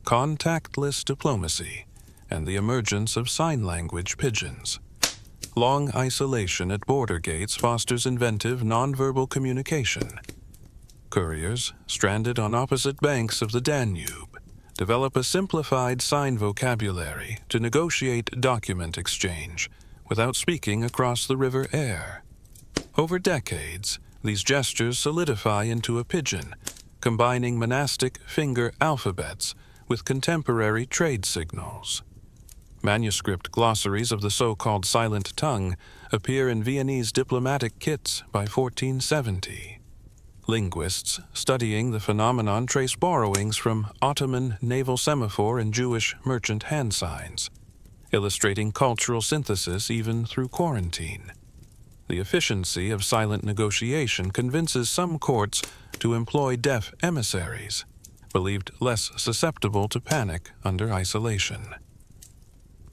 Contactless diplomacy and the emergence of sign language pigeons. Long isolation at border gates fosters inventive nonverbal communication. Couriers, stranded on opposite banks of the Danube, develop a simplified sign vocabulary to negotiate document exchange without speaking across the River Aire. Over decades, these gestures solidify into a pidgin, combining monastic finger alphabets with contemporary trade signals. Manuscript glossaries of the so-called silent tongue appear in Viennese diplomatic kits by 1470. Linguists studying the phenomenon trace borrowings from Ottoman naval semaphore and Jewish merchant hand signs, illustrating cultural synthesis even through quarantine. The efficiency of silent negotiation convinces some courts to employ deaf emissaries, believed less susceptible to panic under isolation.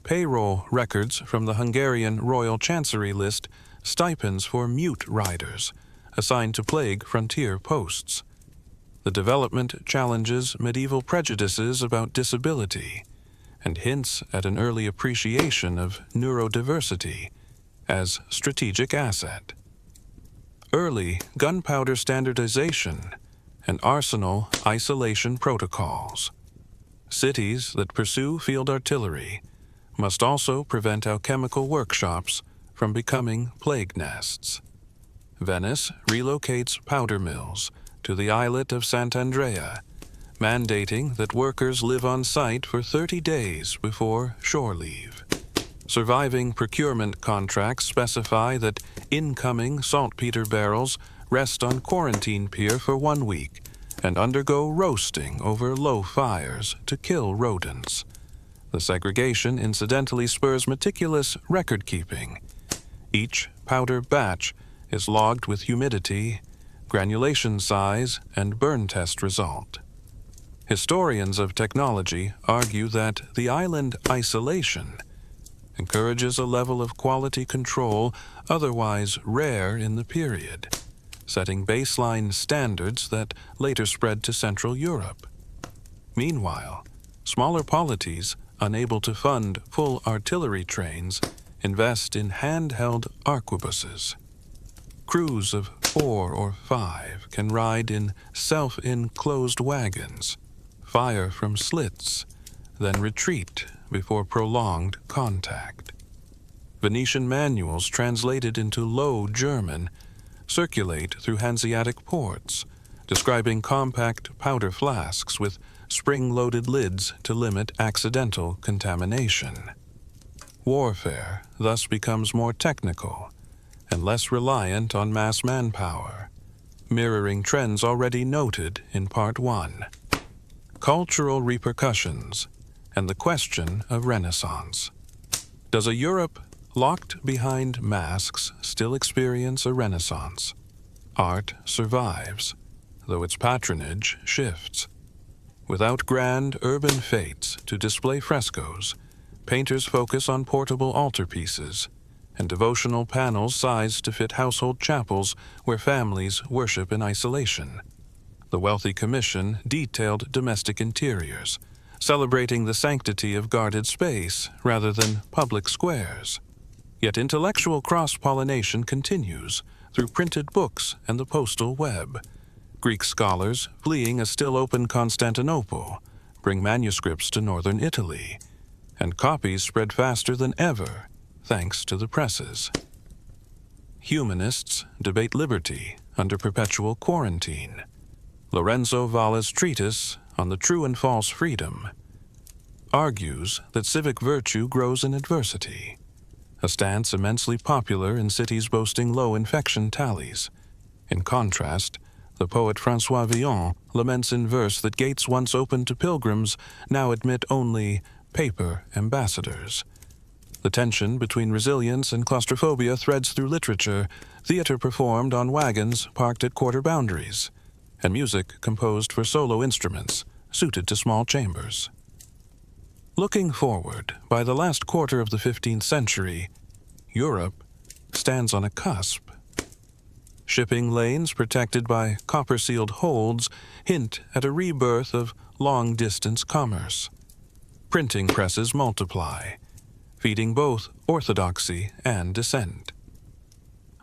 Payroll records from the Hungarian Royal Chancery list stipends for mute riders, assigned to plague frontier posts. The development challenges medieval prejudices about disability and hints at an early appreciation of neurodiversity as strategic asset. Early gunpowder standardization and arsenal isolation protocols. Cities that pursue field artillery must also prevent alchemical workshops from becoming plague nests. Venice relocates powder mills to the islet of Sant'Andrea, mandating that workers live on site for 30 days before shore leave. Surviving procurement contracts specify that incoming saltpeter barrels rest on quarantine pier for 1 week and undergo roasting over low fires to kill rodents. The segregation incidentally spurs meticulous record-keeping. Each powder batch is logged with humidity, granulation size, and burn test result. Historians of technology argue that the island isolation encourages a level of quality control otherwise rare in the period, setting baseline standards that later spread to Central Europe. Meanwhile, smaller polities unable to fund full artillery trains invest in handheld arquebuses. Crews of 4 or 5 can ride in self-enclosed wagons, fire from slits, then retreat before prolonged contact. Venetian manuals translated into Low German circulate through Hanseatic ports, describing compact powder flasks with spring-loaded lids to limit accidental contamination. Warfare thus becomes more technical and less reliant on mass manpower, mirroring trends already noted in Part 1. cultural repercussions, and the question of Renaissance. Does a Europe locked behind masks still experience a Renaissance? Art survives, though its patronage shifts. Without grand urban fetes to display frescoes, painters focus on portable altarpieces and devotional panels sized to fit household chapels where families worship in isolation. The wealthy commission detailed domestic interiors, celebrating the sanctity of guarded space rather than public squares. Yet intellectual cross-pollination continues through printed books and the postal web. Greek scholars, fleeing a still-open Constantinople, bring manuscripts to northern Italy, and copies spread faster than ever, thanks to the presses. Humanists debate liberty under perpetual quarantine. Lorenzo Valla's treatise on the true and false freedom argues that civic virtue grows in adversity, a stance immensely popular in cities boasting low infection tallies. In contrast, the poet François Villon laments in verse that gates once open to pilgrims now admit only paper ambassadors. The tension between resilience and claustrophobia threads through literature, theater performed on wagons parked at quarter boundaries, and music composed for solo instruments suited to small chambers. Looking forward, by the last quarter of the 15th century, Europe stands on a cusp. Shipping lanes protected by copper-sealed holds hint at a rebirth of long-distance commerce. Printing presses multiply, feeding both orthodoxy and dissent.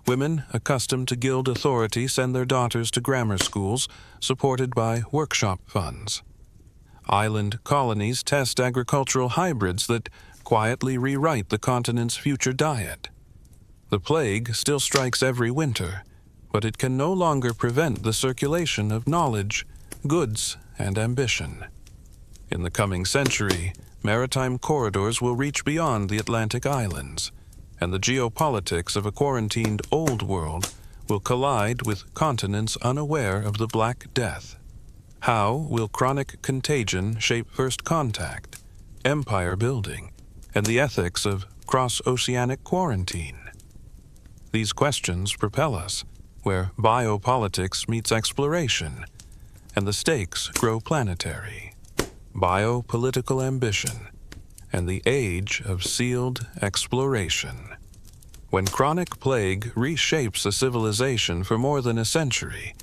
Women accustomed to guild authority send their daughters to grammar schools supported by workshop funds. Island colonies test agricultural hybrids that quietly rewrite the continent's future diet. The plague still strikes every winter, but it can no longer prevent the circulation of knowledge, goods, and ambition. In the coming century, maritime corridors will reach beyond the Atlantic islands, and the geopolitics of a quarantined old world will collide with continents unaware of the Black Death. How will chronic contagion shape first contact, empire building, and the ethics of cross-oceanic quarantine? These questions propel us where biopolitics meets exploration, and the stakes grow planetary. Biopolitical ambition, and the age of sealed exploration. When chronic plague reshapes a civilization for more than a century,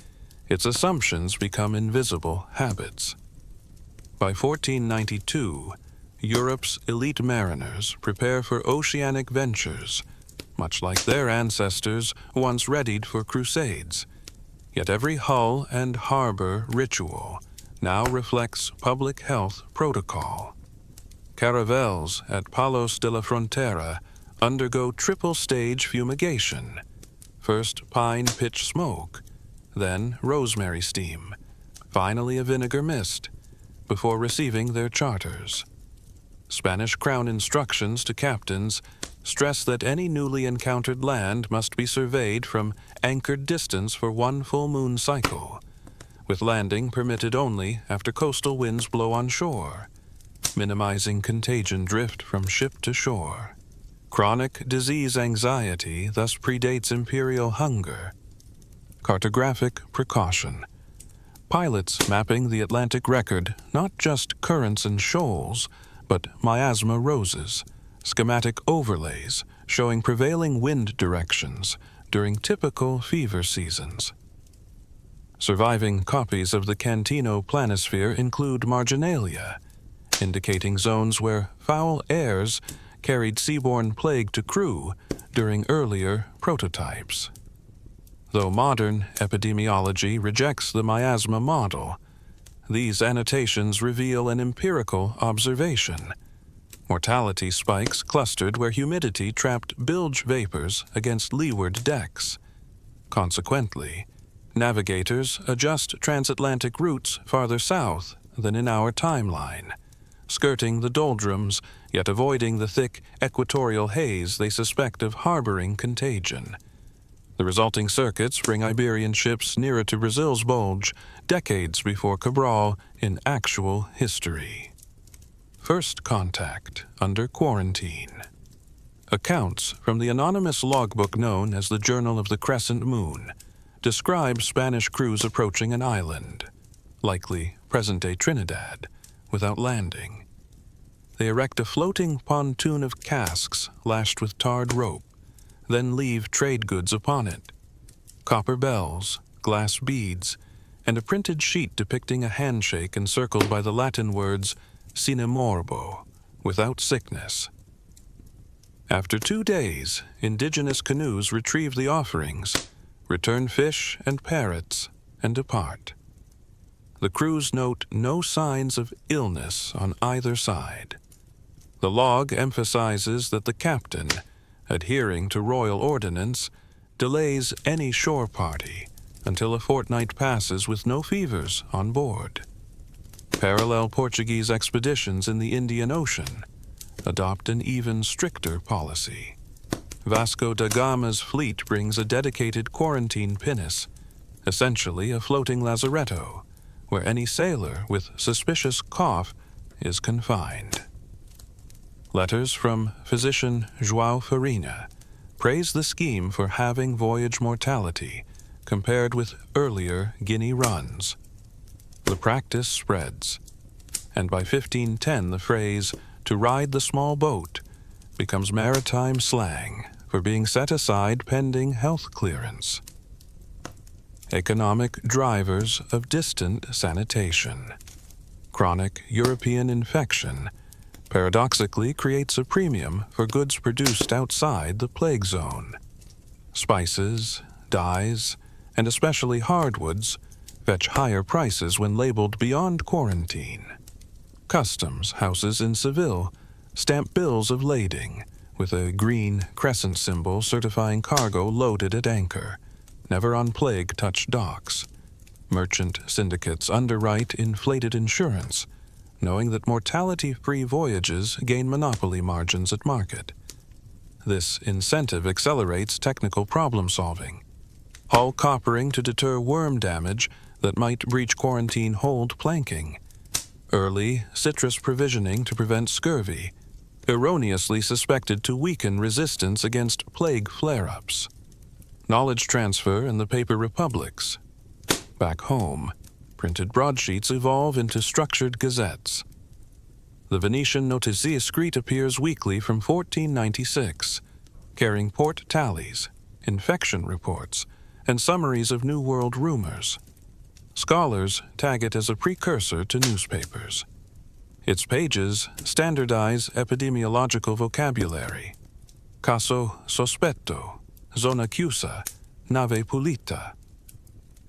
its assumptions become invisible habits. By 1492, Europe's elite mariners prepare for oceanic ventures, much like their ancestors once readied for crusades. Yet every hull and harbor ritual now reflects public health protocol. Caravels at Palos de la Frontera undergo triple-stage fumigation. First pine pitch smoke, then rosemary steam, finally a vinegar mist, before receiving their charters. Spanish Crown instructions to captains stress that any newly encountered land must be surveyed from anchored distance for one full moon cycle, with landing permitted only after coastal winds blow on shore, minimizing contagion drift from ship to shore. Chronic disease anxiety thus predates imperial hunger. Cartographic precaution. Pilots mapping the Atlantic record not just currents and shoals, but miasma roses, schematic overlays showing prevailing wind directions during typical fever seasons. Surviving copies of the Cantino planisphere include marginalia, indicating zones where foul airs carried seaborne plague to crew during earlier prototypes. Though modern epidemiology rejects the miasma model, these annotations reveal an empirical observation. Mortality spikes clustered where humidity trapped bilge vapors against leeward decks. Consequently, navigators adjust transatlantic routes farther south than in our timeline, skirting the doldrums, yet avoiding the thick equatorial haze they suspect of harboring contagion. The resulting circuits bring Iberian ships nearer to Brazil's bulge, decades before Cabral in actual history. First contact under quarantine. Accounts from the anonymous logbook known as the Journal of the Crescent Moon describe Spanish crews approaching an island, likely present-day Trinidad, without landing. They erect a floating pontoon of casks lashed with tarred rope, then leave trade goods upon it. Copper bells, glass beads, and a printed sheet depicting a handshake encircled by the Latin words sine morbo, without sickness. After 2 days, indigenous canoes retrieve the offerings, return fish and parrots, and depart. The crews note no signs of illness on either side. The log emphasizes that the captain, adhering to royal ordinance, delays any shore party until a fortnight passes with no fevers on board. Parallel Portuguese expeditions in the Indian Ocean adopt an even stricter policy. Vasco da Gama's fleet brings a dedicated quarantine pinnace, essentially a floating lazaretto, where any sailor with suspicious cough is confined. Letters from physician João Farina praise the scheme for halving voyage mortality compared with earlier Guinea runs. The practice spreads, and by 1510 the phrase "to ride the small boat" becomes maritime slang for being set aside pending health clearance. Economic drivers of distant sanitation. Chronic European infection paradoxically creates a premium for goods produced outside the plague zone. Spices, dyes, and especially hardwoods fetch higher prices when labeled beyond quarantine. Customs houses in Seville stamp bills of lading with a green crescent symbol certifying cargo loaded at anchor, never on plague-touched docks. Merchant syndicates underwrite inflated insurance, knowing that mortality-free voyages gain monopoly margins at market. This incentive accelerates technical problem-solving. Hull coppering to deter worm damage that might breach quarantine hold planking. Early citrus provisioning to prevent scurvy, erroneously suspected to weaken resistance against plague flare-ups. Knowledge transfer in the paper republics. Back home, printed broadsheets evolve into structured gazettes. The Venetian Notizie Scrite appears weekly from 1496, carrying port tallies, infection reports, and summaries of New World rumors. Scholars tag it as a precursor to newspapers. Its pages standardize epidemiological vocabulary. Caso sospetto, zona chiusa, nave pulita.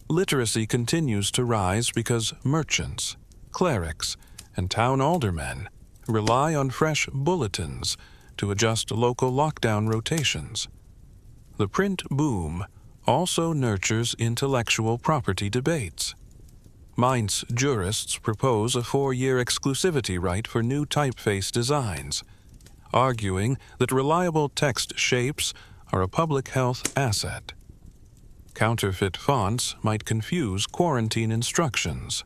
Literacy continues to rise because merchants, clerics, and town aldermen rely on fresh bulletins to adjust local lockdown rotations. The print boom also nurtures intellectual property debates. Mainz jurists propose a 4-year exclusivity right for new typeface designs, arguing that reliable text shapes are a public health asset. Counterfeit fonts might confuse quarantine instructions.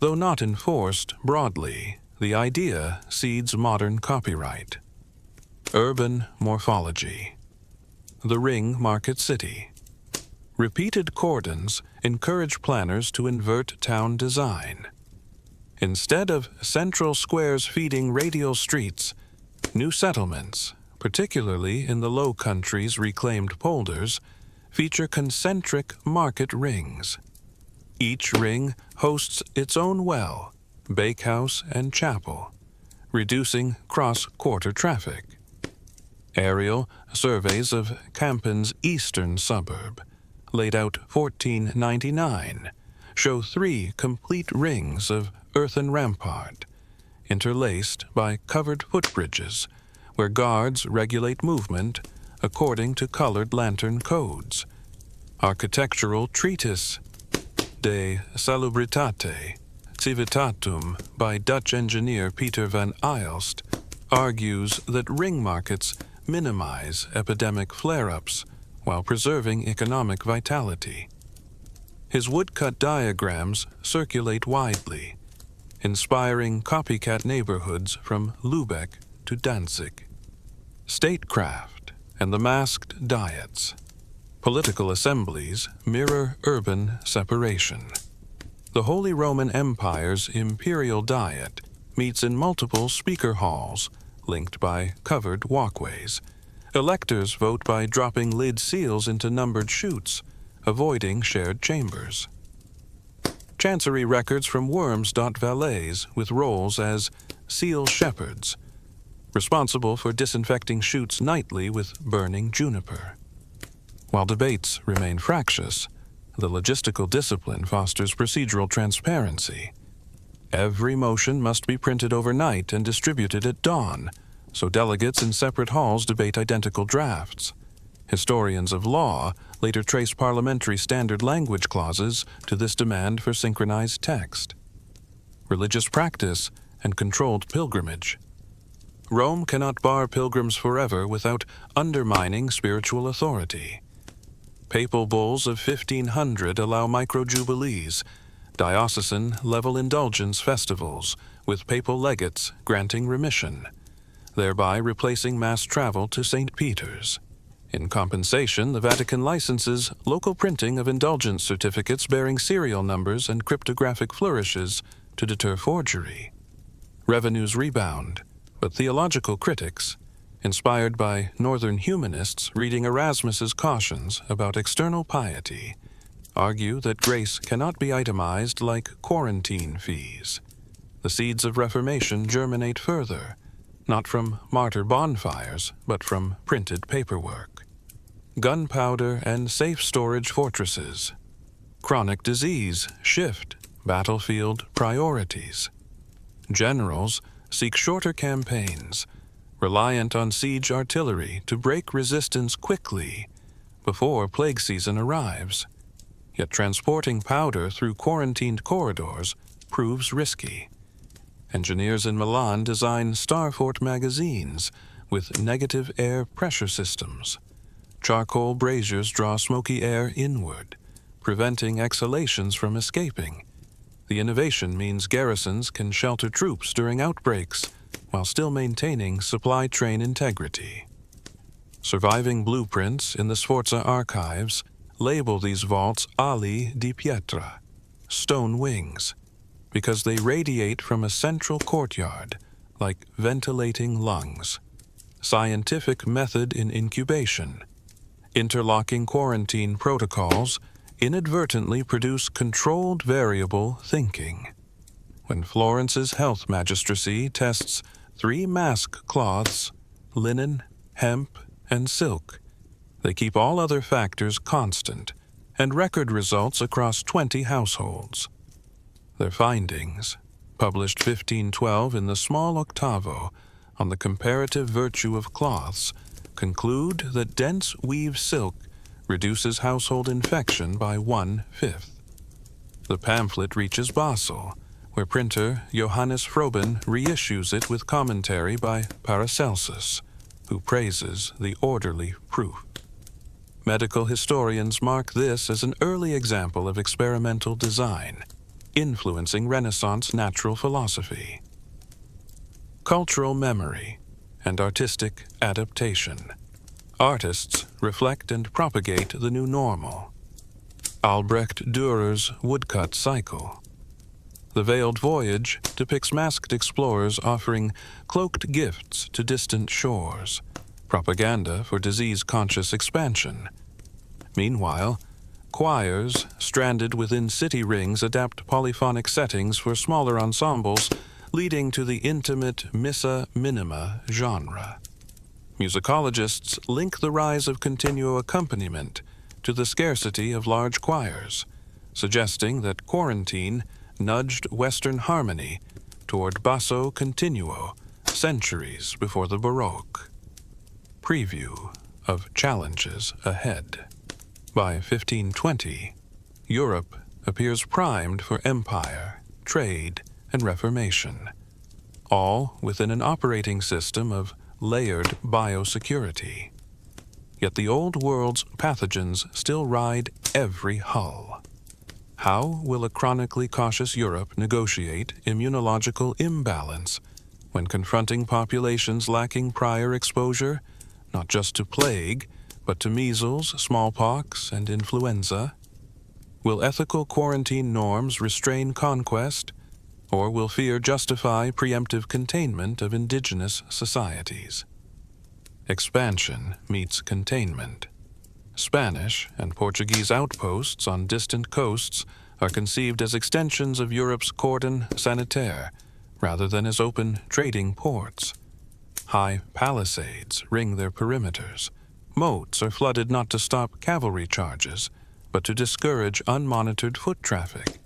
Though not enforced broadly, the idea seeds modern copyright. Urban morphology. The ring market city. Repeated cordons encourage planners to invert town design. Instead of central squares feeding radial streets, new settlements, particularly in the Low Countries' reclaimed polders, feature concentric market rings. Each ring hosts its own well, bakehouse, and chapel, reducing cross-quarter traffic. Aerial surveys of Kampen's eastern suburb, laid out 1499, show 3 complete rings of earthen rampart, interlaced by covered footbridges, where guards regulate movement according to colored lantern codes. Architectural treatise De Salubritate Civitatum by Dutch engineer Peter van Aelst argues that ring markets minimize epidemic flare-ups while preserving economic vitality. his woodcut diagrams circulate widely, inspiring copycat neighborhoods from Lübeck to Danzig. Statecraft and the masked diets. Political assemblies mirror urban separation. The Holy Roman Empire's imperial diet meets in multiple speaker halls, linked by covered walkways. Electors vote by dropping lid seals into numbered chutes, avoiding shared chambers. Chancery records from Worms dot valets with roles as seal shepherds, responsible for disinfecting chutes nightly with burning juniper. While debates remain fractious, the logistical discipline fosters procedural transparency. Every motion must be printed overnight and distributed at dawn, so delegates in separate halls debate identical drafts. Historians of law later trace parliamentary standard language clauses to this demand for synchronized text. Religious practice and controlled pilgrimage. Rome cannot bar pilgrims forever without undermining spiritual authority. Papal bulls of 1500 allow micro-jubilees, diocesan-level indulgence festivals, with papal legates granting remission, thereby replacing mass travel to St. Peter's. In compensation, the Vatican licenses local printing of indulgence certificates bearing serial numbers and cryptographic flourishes to deter forgery. Revenues rebound, but theological critics, inspired by northern humanists reading Erasmus's cautions about external piety, argue that grace cannot be itemized like quarantine fees. The seeds of Reformation germinate further, not from martyr bonfires, but from printed paperwork. Gunpowder and safe storage fortresses. Chronic disease shift battlefield priorities. Generals seek shorter campaigns, reliant on siege artillery to break resistance quickly before plague season arrives. Yet transporting powder through quarantined corridors proves risky. Engineers in Milan design starfort magazines with negative air pressure systems. Charcoal braziers draw smoky air inward, preventing exhalations from escaping. The innovation means garrisons can shelter troops during outbreaks while still maintaining supply train integrity. Surviving blueprints in the Sforza archives label these vaults ali di pietra, stone wings, because they radiate from a central courtyard like ventilating lungs. Scientific method in incubation. Interlocking quarantine protocols inadvertently produce controlled variable thinking. When Florence's health magistracy tests 3 mask cloths, linen, hemp, and silk, they keep all other factors constant and record results across 20 households. Their findings, published 1512 in the small octavo on the comparative virtue of cloths, conclude that dense weave silk reduces household infection by 1/5. The pamphlet reaches Basel, where printer Johannes Froben reissues it with commentary by Paracelsus, who praises the orderly proof. Medical historians mark this as an early example of experimental design, influencing Renaissance natural philosophy. Cultural memory and artistic adaptation. Artists reflect and propagate the new normal. Albrecht Dürer's woodcut cycle. The Veiled Voyage depicts masked explorers offering cloaked gifts to distant shores, propaganda for disease-conscious expansion. Meanwhile, choirs stranded within city rings adapt polyphonic settings for smaller ensembles, leading to the intimate missa minima genre. Musicologists link the rise of continuo accompaniment to the scarcity of large choirs, suggesting that quarantine nudged Western harmony toward basso continuo centuries before the Baroque. Preview of challenges ahead. By 1520, Europe appears primed for empire, trade, and reformation, all within an operating system of layered biosecurity. Yet the old world's pathogens still ride every hull. How will a chronically cautious Europe negotiate immunological imbalance when confronting populations lacking prior exposure, not just to plague, but to measles, smallpox, and influenza? Will ethical quarantine norms restrain conquest, or will fear justify preemptive containment of indigenous societies? Expansion meets containment. Spanish and Portuguese outposts on distant coasts are conceived as extensions of Europe's cordon sanitaire rather than as open trading ports. High palisades ring their perimeters. Moats are flooded not to stop cavalry charges, but to discourage unmonitored foot traffic.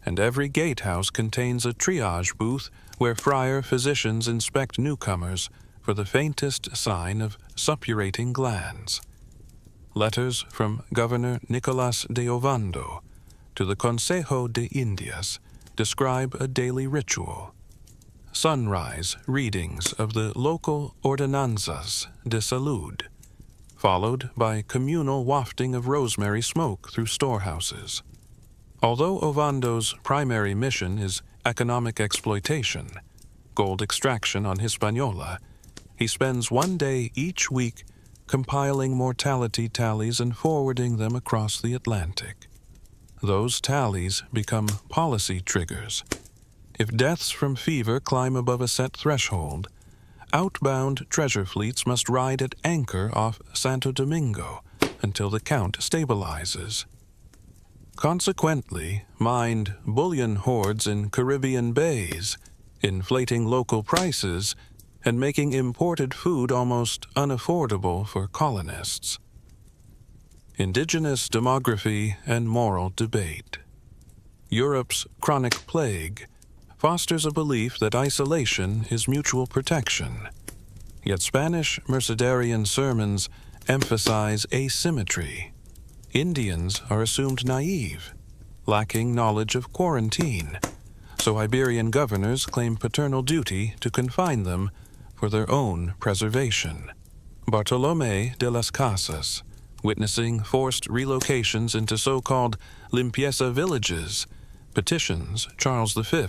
And every gatehouse contains a triage booth where friar physicians inspect newcomers for the faintest sign of suppurating glands. Letters from Governor Nicolas de Ovando to the Consejo de Indias describe a daily ritual. Sunrise readings of the local ordenanzas de salud, followed by communal wafting of rosemary smoke through storehouses. Although Ovando's primary mission is economic exploitation, gold extraction on Hispaniola, he spends one day each week compiling mortality tallies and forwarding them across the Atlantic. Those tallies become policy triggers. If deaths from fever climb above a set threshold, outbound treasure fleets must ride at anchor off Santo Domingo until the count stabilizes. Consequently, mined bullion hoards in Caribbean bays, inflating local prices and making imported food almost unaffordable for colonists. Indigenous demography and moral debate. Europe's chronic plague fosters a belief that isolation is mutual protection. Yet Spanish Mercedarian sermons emphasize asymmetry. Indians are assumed naive, lacking knowledge of quarantine, so Iberian governors claim paternal duty to confine them for their own preservation. Bartolomé de las Casas, witnessing forced relocations into so-called limpieza villages, petitions Charles V,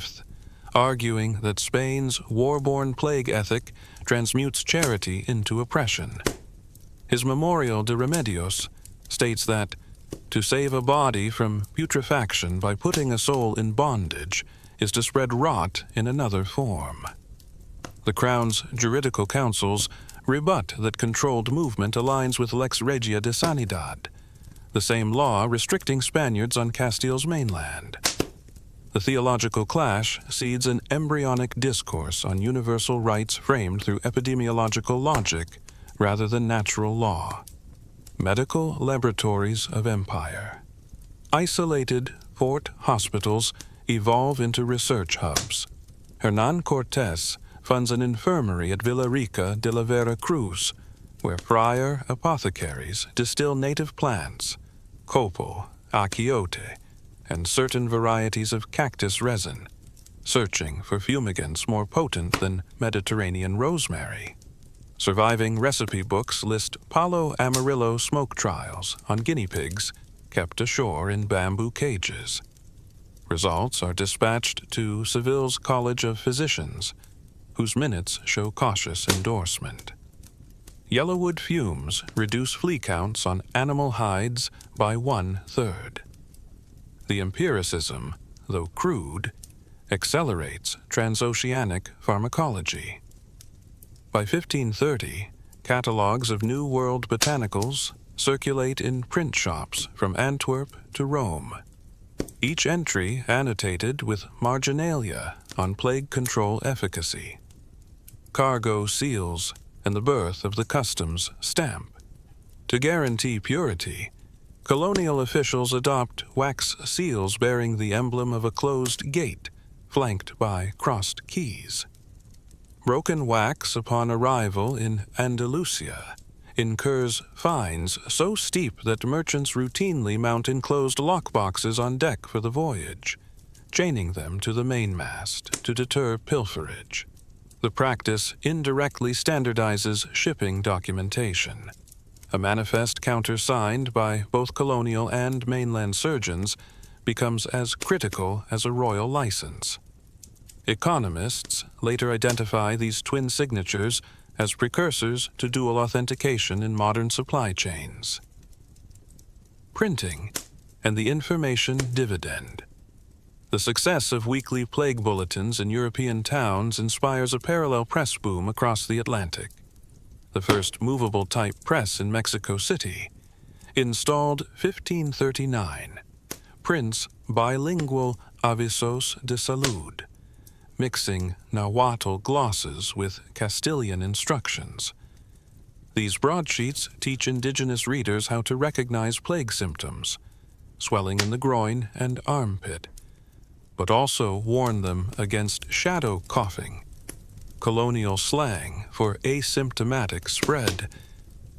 arguing that Spain's war-born plague ethic transmutes charity into oppression. His Memorial de Remedios states that to save a body from putrefaction by putting a soul in bondage is to spread rot in another form. The Crown's juridical councils rebut that controlled movement aligns with Lex Regia de Sanidad, the same law restricting Spaniards on Castile's mainland. The theological clash seeds an embryonic discourse on universal rights framed through epidemiological logic rather than natural law. Medical laboratories of empire. Isolated fort hospitals evolve into research hubs. Hernán Cortés funds an infirmary at Villarica de la Vera Cruz, where friar apothecaries distill native plants, copal, achiote, and certain varieties of cactus resin, searching for fumigants more potent than Mediterranean rosemary. Surviving recipe books list Palo Amarillo smoke trials on guinea pigs kept ashore in bamboo cages. Results are dispatched to Seville's College of Physicians, whose minutes show cautious endorsement. Yellowwood fumes reduce flea counts on animal hides by 1/3. The empiricism, though crude, accelerates transoceanic pharmacology. By 1530, catalogues of New World botanicals circulate in print shops from Antwerp to Rome, each entry annotated with marginalia on plague control efficacy. Cargo seals and the birth of the customs stamp. To guarantee purity, colonial officials adopt wax seals bearing the emblem of a closed gate, flanked by crossed keys. Broken wax upon arrival in Andalusia incurs fines so steep that merchants routinely mount enclosed lockboxes on deck for the voyage, chaining them to the mainmast to deter pilferage. The practice indirectly standardizes shipping documentation. A manifest countersigned by both colonial and mainland surgeons becomes as critical as a royal license. Economists later identify these twin signatures as precursors to dual authentication in modern supply chains. Printing and the information dividend. The success of weekly plague bulletins in European towns inspires a parallel press boom across the Atlantic. The first movable type press in Mexico City, installed 1539, prints bilingual avisos de salud, mixing Nahuatl glosses with Castilian instructions. These broadsheets teach indigenous readers how to recognize plague symptoms, swelling in the groin and armpit, but also warn them against shadow coughing, colonial slang for asymptomatic spread.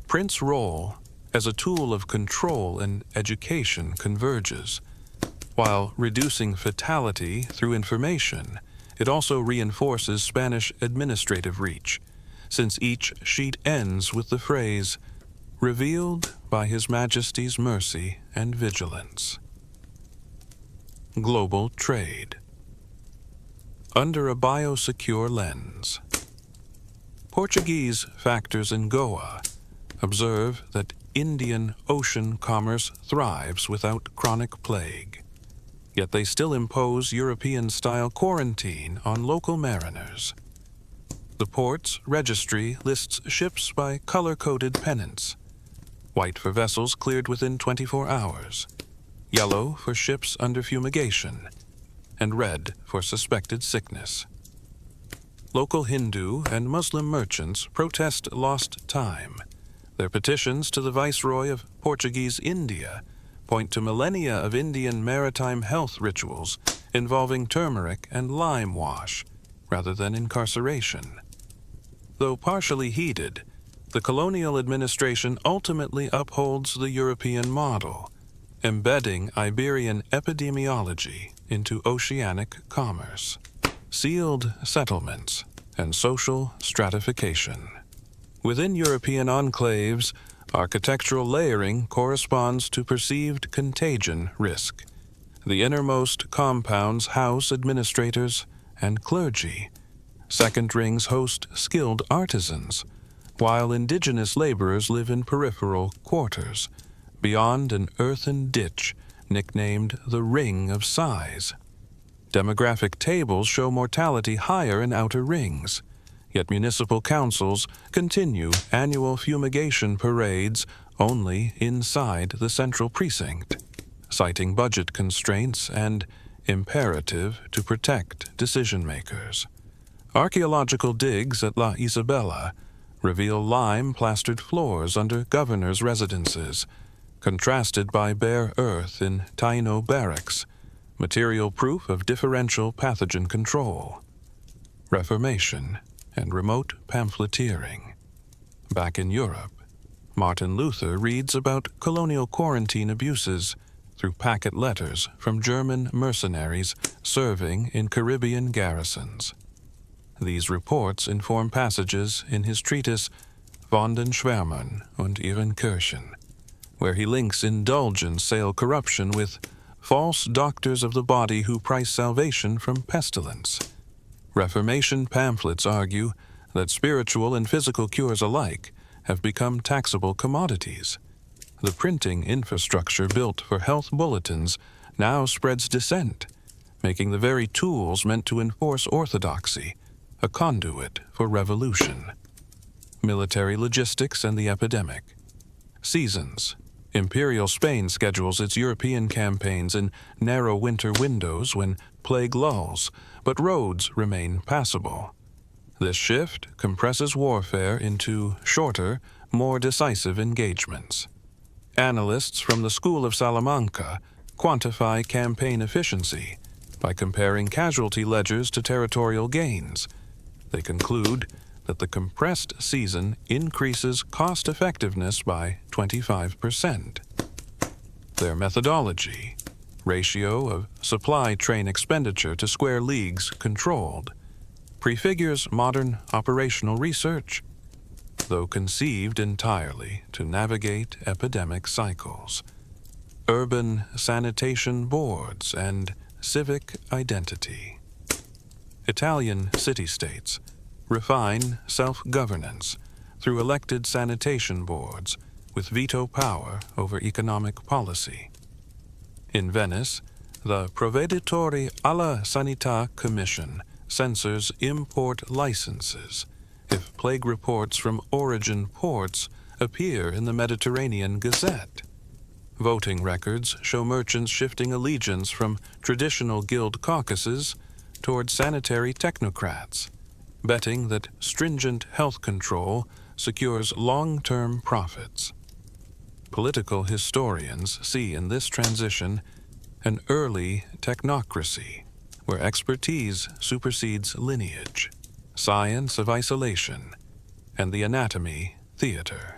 Print's role as a tool of control and education converges. While reducing fatality through information, it also reinforces Spanish administrative reach, since each sheet ends with the phrase, "Revealed by His Majesty's mercy and vigilance." Global trade. Under a biosecure lens. Portuguese factors in Goa observe that Indian ocean commerce thrives without chronic plague, yet they still impose European-style quarantine on local mariners. The port's registry lists ships by color-coded pennants: white for vessels cleared within 24 hours, yellow for ships under fumigation, and red for suspected sickness. Local Hindu and Muslim merchants protest lost time. Their petitions to the Viceroy of Portuguese India point to millennia of Indian maritime health rituals involving turmeric and lime wash, rather than incarceration. Though partially heeded, the colonial administration ultimately upholds the European model, embedding Iberian epidemiology into oceanic commerce, sealed settlements, and social stratification. Within European enclaves, architectural layering corresponds to perceived contagion risk. The innermost compounds house administrators and clergy. Second rings host skilled artisans, while indigenous laborers live in peripheral quarters, beyond an earthen ditch nicknamed the Ring of Sighs. Demographic tables show mortality higher in outer rings, yet municipal councils continue annual fumigation parades only inside the central precinct, citing budget constraints and imperative to protect decision-makers. Archaeological digs at La Isabela reveal lime-plastered floors under governors' residences, contrasted by bare earth in Taino barracks, material proof of differential pathogen control. Reformation and remote pamphleteering. Back in Europe, Martin Luther reads about colonial quarantine abuses through packet letters from German mercenaries serving in Caribbean garrisons. These reports inform passages in his treatise Von den Schwärmern und ihren Kirchen, where he links indulgent sale corruption with false doctors of the body who price salvation from pestilence. Reformation pamphlets argue that spiritual and physical cures alike have become taxable commodities. The printing infrastructure built for health bulletins now spreads dissent, making the very tools meant to enforce orthodoxy a conduit for revolution. Military logistics and the epidemic. Seasons. Imperial Spain schedules its European campaigns in narrow winter windows when plague lulls, but roads remain passable. This shift compresses warfare into shorter, more decisive engagements. Analysts from the School of Salamanca quantify campaign efficiency by comparing casualty ledgers to territorial gains. They conclude that the compressed season increases cost-effectiveness by 25%. Their methodology, ratio of supply train expenditure to square leagues controlled, prefigures modern operational research, though conceived entirely to navigate epidemic cycles. urban sanitation boards, and civic identity. Italian city-states refine self-governance through elected sanitation boards with veto power over economic policy. In Venice, the Provveditore alla Sanità Commission censors import licenses if plague reports from origin ports appear in the Mediterranean Gazette. Voting records show merchants shifting allegiance from traditional guild caucuses toward sanitary technocrats, betting that stringent health control secures long-term profits. Political historians see in this transition an early technocracy, where expertise supersedes lineage, science of isolation, and the anatomy theater.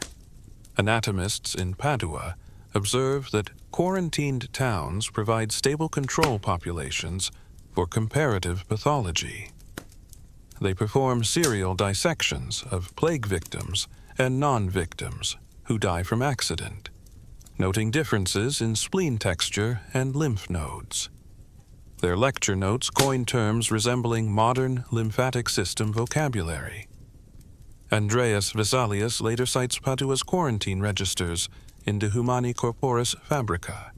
Anatomists in Padua observe that quarantined towns provide stable control populations for comparative pathology. They perform serial dissections of plague victims and non-victims who die from accident, noting differences in spleen texture and lymph nodes. Their lecture notes coin terms resembling modern lymphatic system vocabulary. Andreas Vesalius later cites Padua's quarantine registers in De Humani Corporis Fabrica,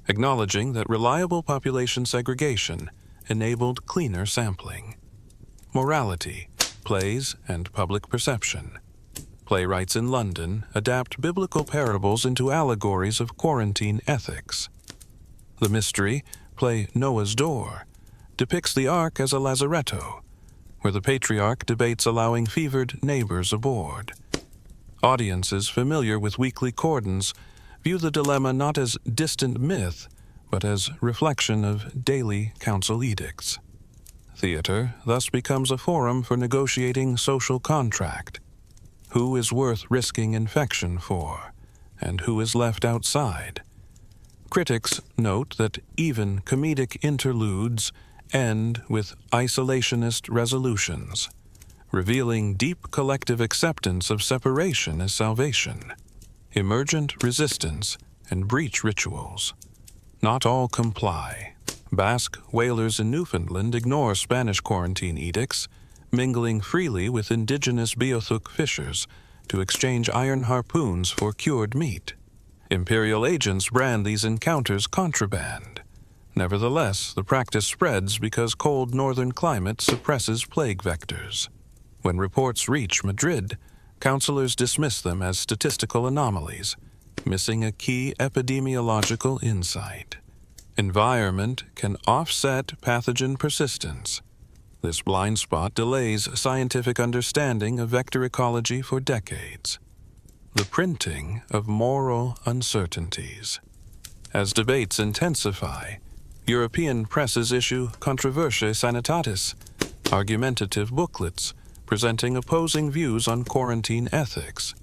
acknowledging that reliable population segregation enabled cleaner sampling. Morality, plays, and public perception. Playwrights in London adapt biblical parables into allegories of quarantine ethics. The mystery, play Noah's Door, depicts the ark as a lazaretto, where the patriarch debates allowing fevered neighbors aboard. Audiences familiar with weekly cordons view the dilemma not as distant myth, but as reflection of daily council edicts. Theater thus becomes a forum for negotiating social contract. Who is worth risking infection for, and who is left outside? Critics note that even comedic interludes end with isolationist resolutions, revealing deep collective acceptance of separation as salvation. Emergent resistance and breach rituals. Not all comply. Basque whalers in Newfoundland ignore Spanish quarantine edicts, mingling freely with indigenous Beothuk fishers to exchange iron harpoons for cured meat. Imperial agents brand these encounters contraband. Nevertheless, the practice spreads because cold northern climate suppresses plague vectors. When reports reach Madrid, counselors dismiss them as statistical anomalies, missing a key epidemiological insight. Environment can offset pathogen persistence. This blind spot delays scientific understanding of vector ecology for decades. The printing of moral uncertainties. As debates intensify, European presses issue controversiae sanitatis, argumentative booklets presenting opposing views on quarantine ethics.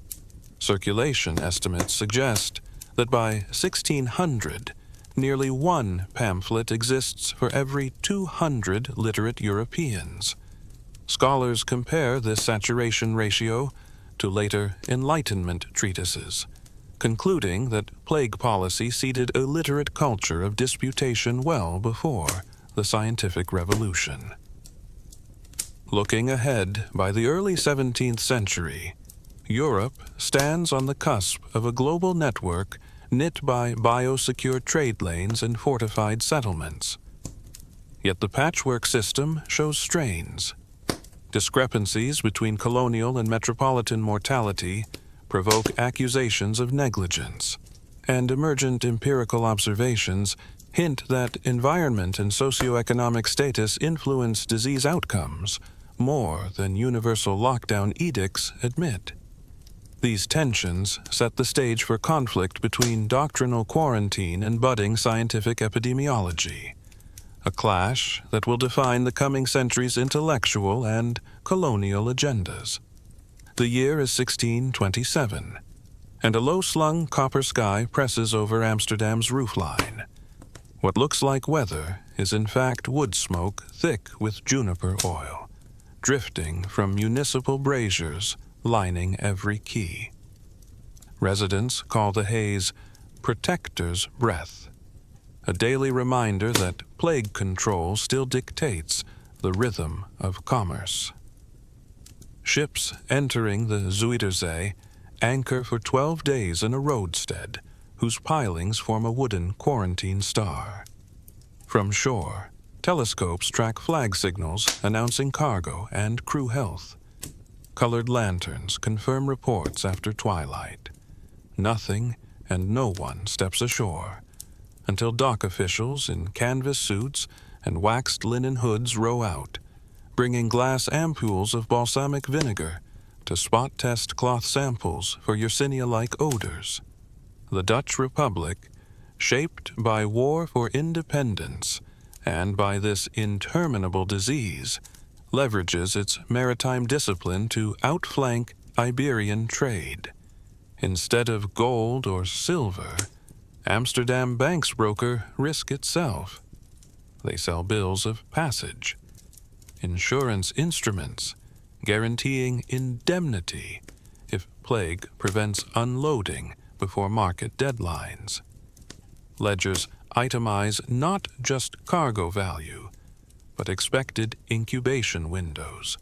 Circulation estimates suggest that by 1600, nearly one pamphlet exists for every 200 literate Europeans. Scholars compare this saturation ratio to later Enlightenment treatises, concluding that plague policy seeded a literate culture of disputation well before the scientific revolution. Looking ahead, by the early 17th century, Europe stands on the cusp of a global network knit by biosecure trade lanes and fortified settlements. Yet the patchwork system shows strains. Discrepancies between colonial and metropolitan mortality provoke accusations of negligence, and emergent empirical observations hint that environment and socioeconomic status influence disease outcomes more than universal lockdown edicts admit. These tensions set the stage for conflict between doctrinal quarantine and budding scientific epidemiology, a clash that will define the coming century's intellectual and colonial agendas. The year is 1627, and a low-slung copper sky presses over Amsterdam's roofline. What looks like weather is in fact wood smoke thick with juniper oil, drifting from municipal braziers lining every quay. Residents call the haze protector's breath, a daily reminder that plague control still dictates the rhythm of commerce. Ships entering the Zuiderzee anchor for 12 days in a roadstead whose pilings form a wooden quarantine star. From shore, telescopes track flag signals announcing cargo and crew health. Colored lanterns confirm reports after twilight. Nothing and no one steps ashore until dock officials in canvas suits and waxed linen hoods row out, bringing glass ampoules of balsamic vinegar to spot-test cloth samples for Yersinia-like odors. The Dutch Republic, shaped by war for independence and by this interminable disease, leverages its maritime discipline to outflank Iberian trade. Instead of gold or silver, Amsterdam banks broker risk itself. They sell bills of passage, insurance instruments guaranteeing indemnity if plague prevents unloading before market deadlines. Ledgers itemize not just cargo value, but expected incubation windows,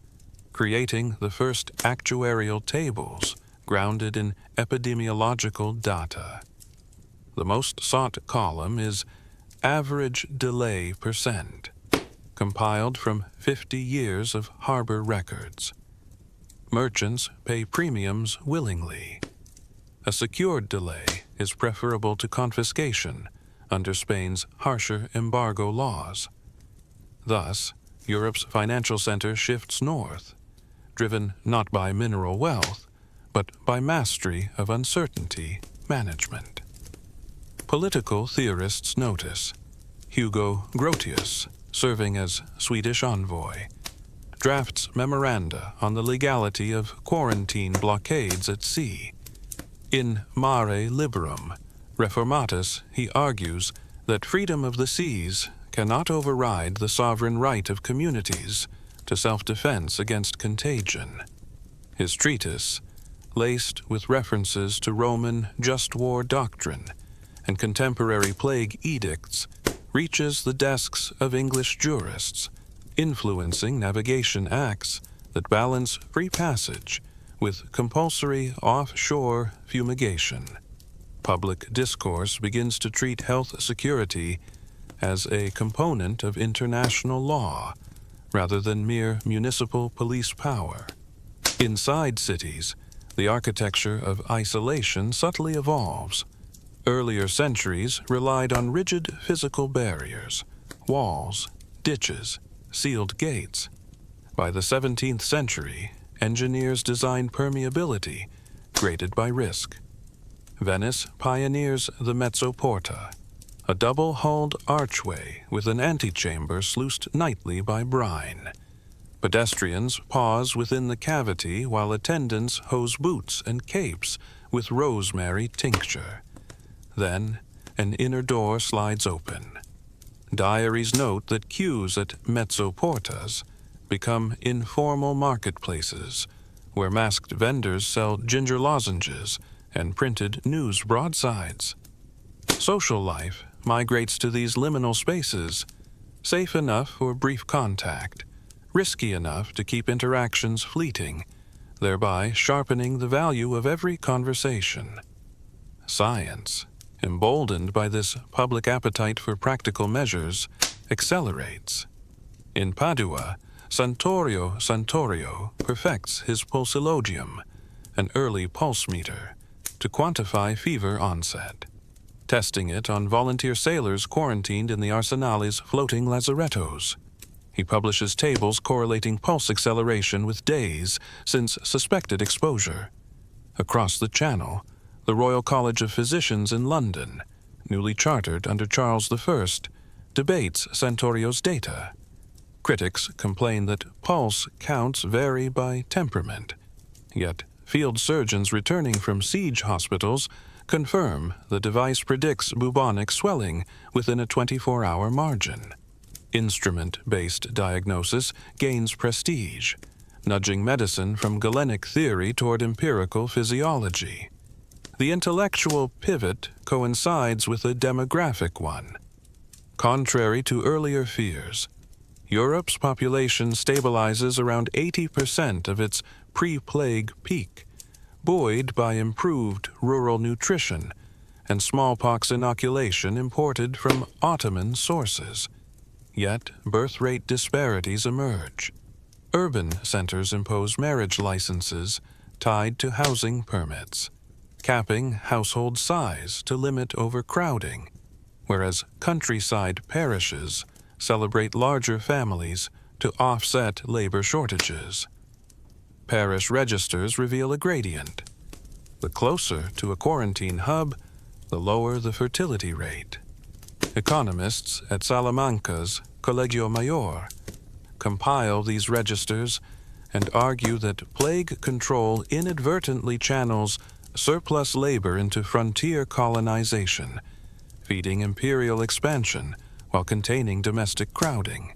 creating the first actuarial tables grounded in epidemiological data. The most sought column is average delay percent, compiled from 50 years of harbor records. Merchants pay premiums willingly. A secured delay is preferable to confiscation under Spain's harsher embargo laws. Thus, Europe's financial center shifts north, driven not by mineral wealth, but by mastery of uncertainty management. Political theorists notice Hugo Grotius, serving as Swedish envoy, drafts memoranda on the legality of quarantine blockades at sea. In Mare Liberum Reformatus, he argues that freedom of the seas cannot override the sovereign right of communities to self-defense against contagion. His treatise, laced with references to Roman just war doctrine and contemporary plague edicts, reaches the desks of English jurists, influencing navigation acts that balance free passage with compulsory offshore fumigation. Public discourse begins to treat health security as a component of international law rather than mere municipal police power. Inside cities, the architecture of isolation subtly evolves. Earlier centuries relied on rigid physical barriers, walls, ditches, sealed gates. By the 17th century, engineers designed permeability, graded by risk. Venice pioneers the mezzoporta, a double-hulled archway with an antechamber sluiced nightly by brine. Pedestrians pause within the cavity while attendants hose boots and capes with rosemary tincture. Then, an inner door slides open. Diaries note that queues at mezzoportas become informal marketplaces where masked vendors sell ginger lozenges and printed news broadsides. Social life migrates to these liminal spaces, safe enough for brief contact, risky enough to keep interactions fleeting, thereby sharpening the value of every conversation. Science, emboldened by this public appetite for practical measures, accelerates. In Padua, Santorio perfects his pulsilogium, an early pulse meter, to quantify fever onset, testing it on volunteer sailors quarantined in the Arsenale's floating lazarettos. He publishes tables correlating pulse acceleration with days since suspected exposure. Across the Channel, the Royal College of Physicians in London, newly chartered under Charles I, debates Santorio's data. Critics complain that pulse counts vary by temperament, yet field surgeons returning from siege hospitals confirm the device predicts bubonic swelling within a 24-hour margin. Instrument-based diagnosis gains prestige, nudging medicine from Galenic theory toward empirical physiology. The intellectual pivot coincides with a demographic one. Contrary to earlier fears, Europe's population stabilizes around 80% of its pre-plague peak, buoyed by improved rural nutrition and smallpox inoculation imported from Ottoman sources. Yet, birth rate disparities emerge. Urban centers impose marriage licenses tied to housing permits, capping household size to limit overcrowding, whereas countryside parishes celebrate larger families to offset labor shortages. Parish registers reveal a gradient. The closer to a quarantine hub, the lower the fertility rate. Economists at Salamanca's Colegio Mayor compile these registers and argue that plague control inadvertently channels surplus labor into frontier colonization, feeding imperial expansion while containing domestic crowding.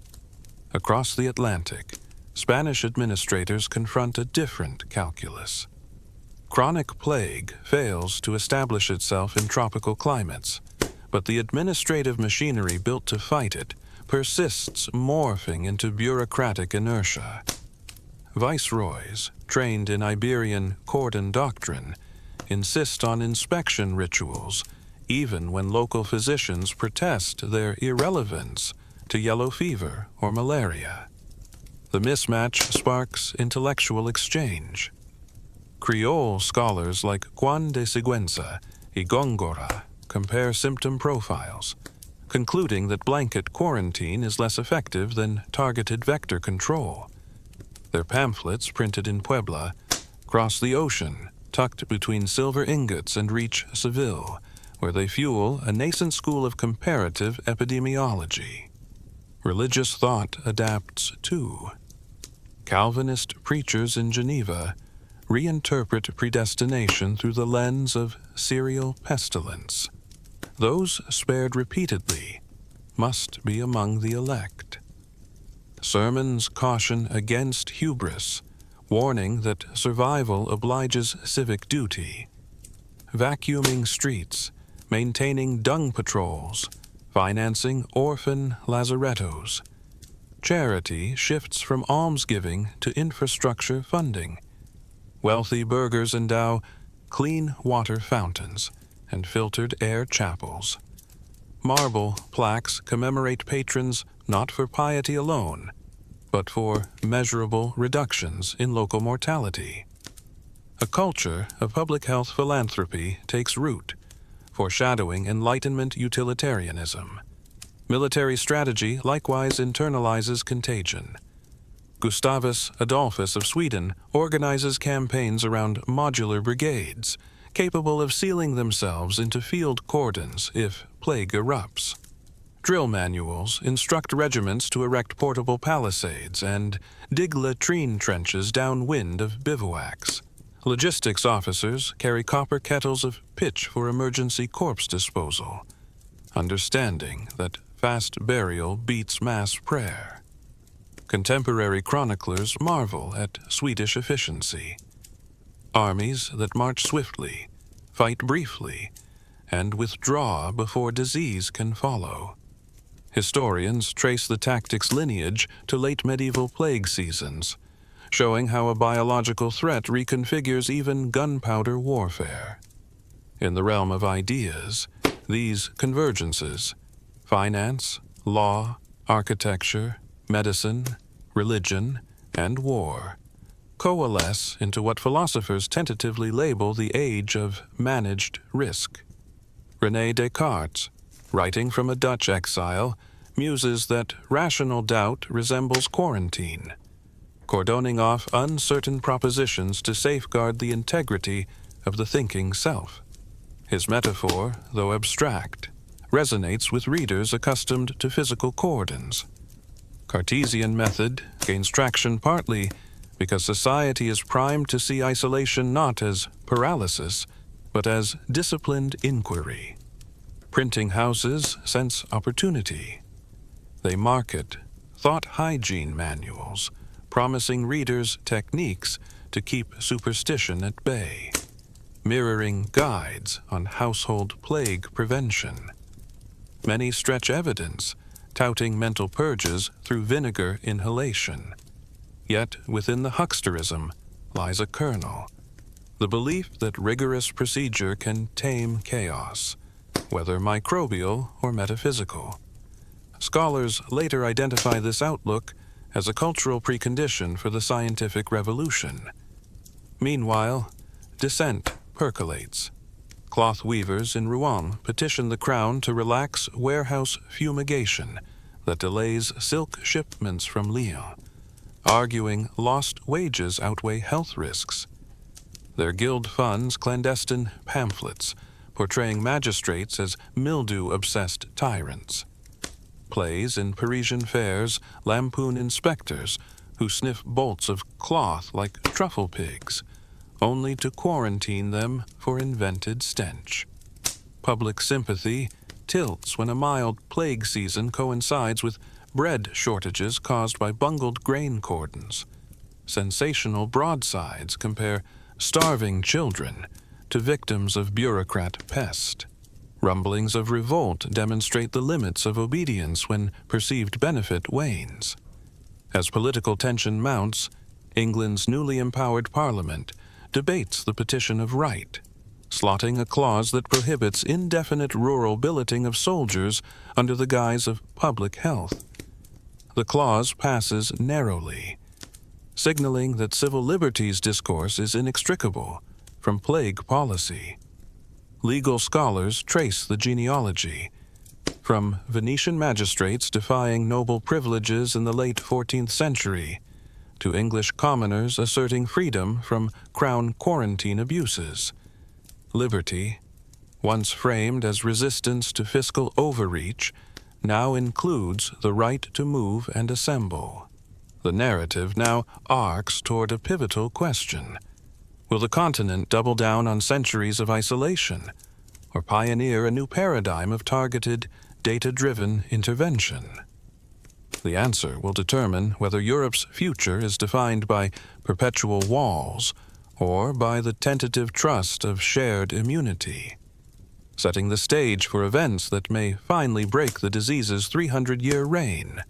Across the Atlantic, Spanish administrators confront a different calculus. Chronic plague fails to establish itself in tropical climates, but the administrative machinery built to fight it persists, morphing into bureaucratic inertia. Viceroys, trained in Iberian cordon doctrine, insist on inspection rituals even when local physicians protest their irrelevance to yellow fever or malaria. The mismatch sparks intellectual exchange. Creole scholars like Juan de Sigüenza y Góngora compare symptom profiles, concluding that blanket quarantine is less effective than targeted vector control. Their pamphlets, printed in Puebla, cross the ocean, tucked between silver ingots, and reach Seville, where they fuel a nascent school of comparative epidemiology. Religious thought adapts too. Calvinist preachers in Geneva reinterpret predestination through the lens of serial pestilence. Those spared repeatedly must be among the elect. Sermons caution against hubris, warning that survival obliges civic duty. Vacuuming streets, maintaining dung patrols, financing orphan lazarettos. Charity shifts from almsgiving to infrastructure funding. Wealthy burghers endow clean water fountains and filtered air chapels. Marble plaques commemorate patrons not for piety alone, but for measurable reductions in local mortality. A culture of public health philanthropy takes root, foreshadowing Enlightenment utilitarianism. Military strategy likewise internalizes contagion. Gustavus Adolphus of Sweden organizes campaigns around modular brigades, capable of sealing themselves into field cordons if plague erupts. Drill manuals instruct regiments to erect portable palisades and dig latrine trenches downwind of bivouacs. Logistics officers carry copper kettles of pitch for emergency corpse disposal, understanding that fast burial beats mass prayer. Contemporary chroniclers marvel at Swedish efficiency. Armies that march swiftly, fight briefly, and withdraw before disease can follow. Historians trace the tactic's lineage to late medieval plague seasons, showing how a biological threat reconfigures even gunpowder warfare. In the realm of ideas, these convergences, finance, law, architecture, medicine, religion, and war, coalesce into what philosophers tentatively label the age of managed risk. René Descartes, writing from a Dutch exile, muses that rational doubt resembles quarantine, cordoning off uncertain propositions to safeguard the integrity of the thinking self. His metaphor, though abstract, resonates with readers accustomed to physical cordons. Cartesian method gains traction partly because society is primed to see isolation not as paralysis, but as disciplined inquiry. Printing houses sense opportunity. They market thought hygiene manuals, promising readers techniques to keep superstition at bay. mirroring guides on household plague prevention. Many stretch evidence, touting mental purges through vinegar inhalation. Yet within the hucksterism lies a kernel, the belief that rigorous procedure can tame chaos, whether microbial or metaphysical. Scholars later identify this outlook as a cultural precondition for the scientific revolution. Meanwhile, dissent percolates. Cloth weavers in Rouen petition the Crown to relax warehouse fumigation that delays silk shipments from Lyon, arguing lost wages outweigh health risks. Their guild funds clandestine pamphlets portraying magistrates as mildew-obsessed tyrants. Plays in Parisian fairs lampoon inspectors who sniff bolts of cloth like truffle pigs, only to quarantine them for invented stench. Public sympathy tilts when a mild plague season coincides with bread shortages caused by bungled grain cordons. Sensational broadsides compare starving children to victims of bureaucrat pest. Rumblings of revolt demonstrate the limits of obedience when perceived benefit wanes. As political tension mounts, England's newly empowered Parliament debates the Petition of Right, slotting a clause that prohibits indefinite rural billeting of soldiers under the guise of public health. The clause passes narrowly, signaling that civil liberties discourse is inextricable from plague policy. Legal scholars trace the genealogy, from Venetian magistrates defying noble privileges in the late 14th century to English commoners asserting freedom from crown quarantine abuses. Liberty, once framed as resistance to fiscal overreach, now includes the right to move and assemble. The narrative now arcs toward a pivotal question. Will the continent double down on centuries of isolation, or pioneer a new paradigm of targeted, data-driven intervention? The answer will determine whether Europe's future is defined by perpetual walls or by the tentative trust of shared immunity, setting the stage for events that may finally break the disease's 300-year reign,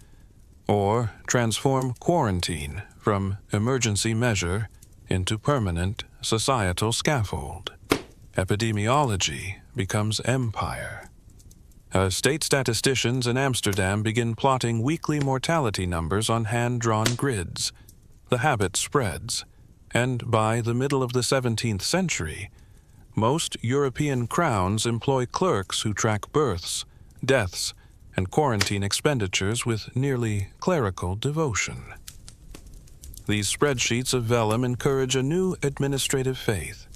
or transform quarantine from emergency measure into permanent societal scaffold. Epidemiology becomes empire. State statisticians in Amsterdam begin plotting weekly mortality numbers on hand-drawn grids. The habit spreads, and by the middle of the 17th century, most European crowns employ clerks who track births, deaths, and quarantine expenditures with nearly clerical devotion. These spreadsheets of vellum encourage a new administrative faith.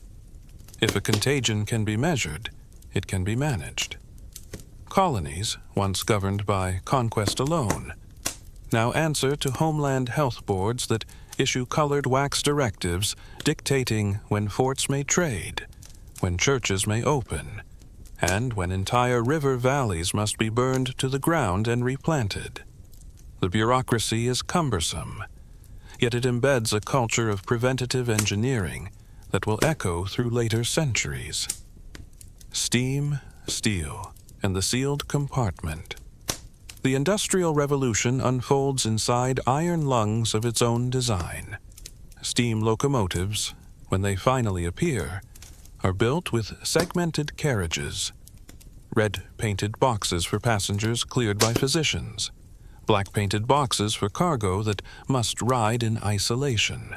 If a contagion can be measured, it can be managed. Colonies, once governed by conquest alone, now answer to homeland health boards that issue colored wax directives dictating when forts may trade, when churches may open, and when entire river valleys must be burned to the ground and replanted. The bureaucracy is cumbersome, yet it embeds a culture of preventative engineering that will echo through later centuries. Steam, steel, and the sealed compartment. The Industrial Revolution unfolds inside iron lungs of its own design. Steam locomotives, when they finally appear, are built with segmented carriages, red-painted boxes for passengers cleared by physicians, black-painted boxes for cargo that must ride in isolation.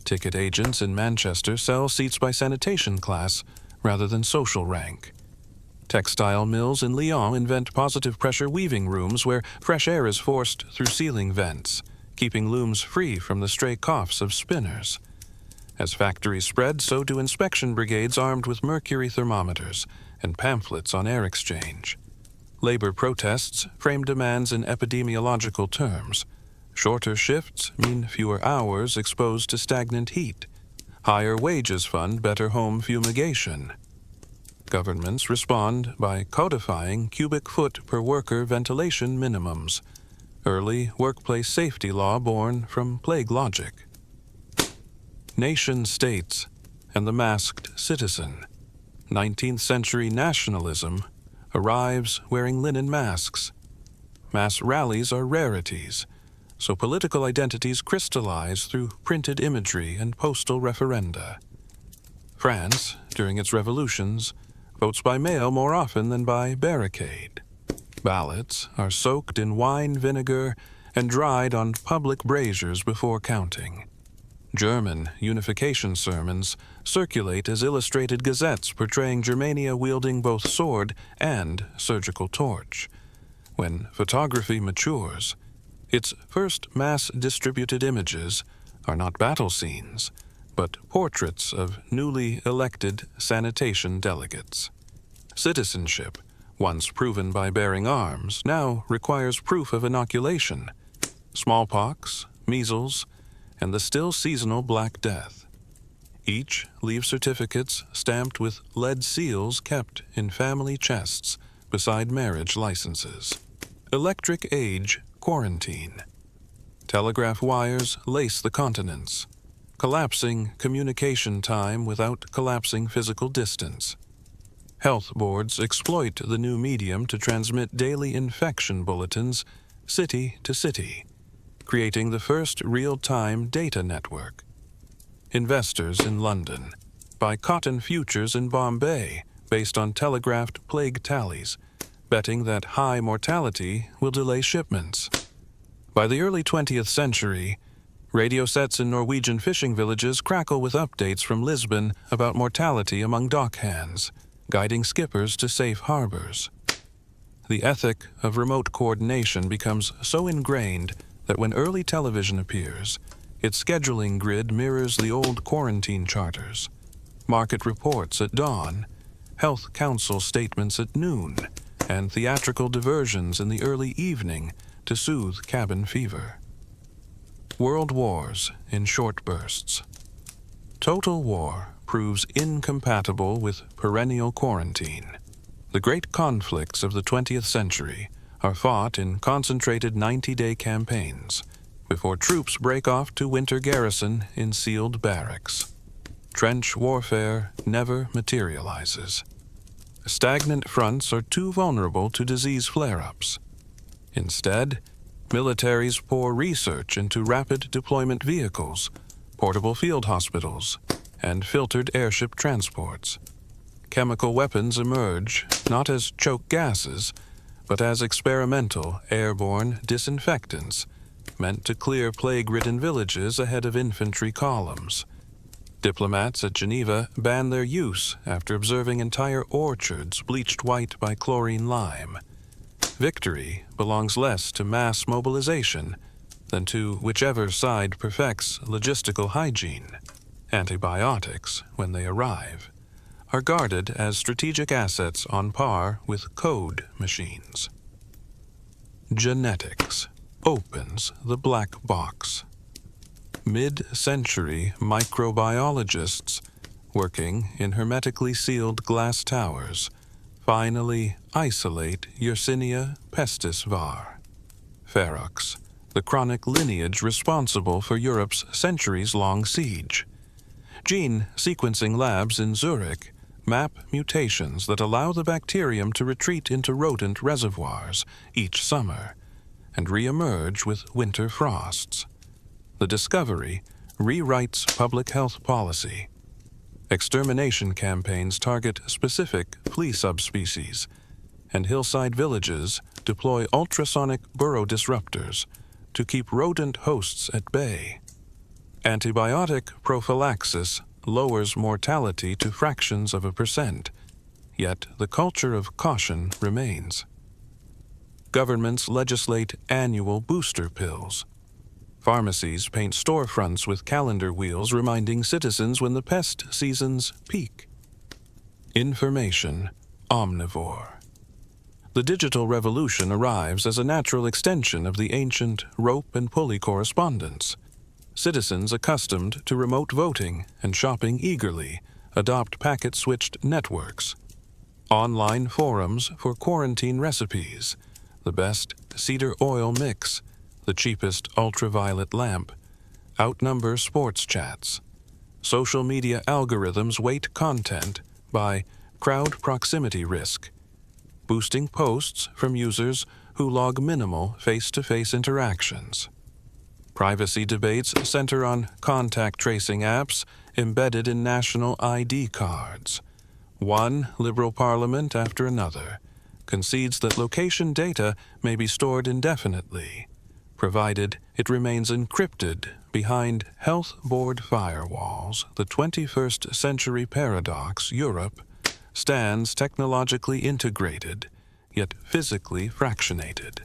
Ticket agents in Manchester sell seats by sanitation class rather than social rank. Textile mills in Lyon invent positive pressure weaving rooms where fresh air is forced through ceiling vents, keeping looms free from the stray coughs of spinners. As factories spread, so do inspection brigades armed with mercury thermometers and pamphlets on air exchange. Labor protests frame demands in epidemiological terms. Shorter shifts mean fewer hours exposed to stagnant heat. Higher wages fund better home fumigation. Governments respond by codifying cubic foot per worker ventilation minimums, early workplace safety law born from plague logic. Nation-states and the masked citizen. 19th century nationalism arrives wearing linen masks. Mass rallies are rarities, so political identities crystallize through printed imagery and postal referenda. France, during its revolutions, votes by mail more often than by barricade. Ballots are soaked in wine vinegar and dried on public braziers before counting. German unification sermons circulate as illustrated gazettes portraying Germania wielding both sword and surgical torch. When photography matures, its first mass-distributed images are not battle scenes, but portraits of newly elected sanitation delegates. Citizenship, once proven by bearing arms, now requires proof of inoculation, smallpox, measles, and the still seasonal Black Death. Each leaves certificates stamped with lead seals kept in family chests beside marriage licenses. Electric age quarantine. Telegraph wires lace the continents, collapsing communication time without collapsing physical distance. Health boards exploit the new medium to transmit daily infection bulletins city to city, creating the first real-time data network. Investors in London buy cotton futures in Bombay based on telegraphed plague tallies, betting that high mortality will delay shipments. By the early 20th century, radio sets in Norwegian fishing villages crackle with updates from Lisbon about mortality among dockhands, guiding skippers to safe harbors. The ethic of remote coordination becomes so ingrained that when early television appears, its scheduling grid mirrors the old quarantine charters. Market reports at dawn, health council statements at noon, and theatrical diversions in the early evening to soothe cabin fever. World wars in short bursts. Total war proves incompatible with perennial quarantine. The great conflicts of the 20th century are fought in concentrated 90-day campaigns before troops break off to winter garrison in sealed barracks. Trench warfare never materializes. Stagnant fronts are too vulnerable to disease flare-ups. Instead, militaries pour research into rapid deployment vehicles, portable field hospitals, and filtered airship transports. Chemical weapons emerge not as choke gases, but as experimental airborne disinfectants meant to clear plague-ridden villages ahead of infantry columns. Diplomats at Geneva ban their use after observing entire orchards bleached white by chlorine lime. Victory belongs less to mass mobilization than to whichever side perfects logistical hygiene. Antibiotics, when they arrive, are guarded as strategic assets on par with code machines. Genetics opens the black box. Mid-century microbiologists working in hermetically sealed glass towers finally isolate Yersinia pestis var. Ferox, the chronic lineage responsible for Europe's centuries-long siege. Gene sequencing labs in Zurich map mutations that allow the bacterium to retreat into rodent reservoirs each summer and re-emerge with winter frosts. The discovery rewrites public health policy. Extermination campaigns target specific flea subspecies, and hillside villages deploy ultrasonic burrow disruptors to keep rodent hosts at bay. Antibiotic prophylaxis lowers mortality to fractions of a percent, yet the culture of caution remains. Governments legislate annual booster pills. Pharmacies paint storefronts with calendar wheels reminding citizens when the pest seasons peak. Information omnivore. The digital revolution arrives as a natural extension of the ancient rope and pulley correspondence. Citizens accustomed to remote voting and shopping eagerly adopt packet-switched networks. Online forums for quarantine recipes, the best cedar oil mix, the cheapest ultraviolet lamp, outnumber sports chats. social media algorithms weight content by crowd proximity risk, boosting posts from users who log minimal face-to-face interactions. Privacy debates center on contact tracing apps embedded in national ID cards. One liberal parliament after another concedes that location data may be stored indefinitely, provided it remains encrypted behind health board firewalls. The 21st century paradox, Europe, stands technologically integrated, yet physically fractionated.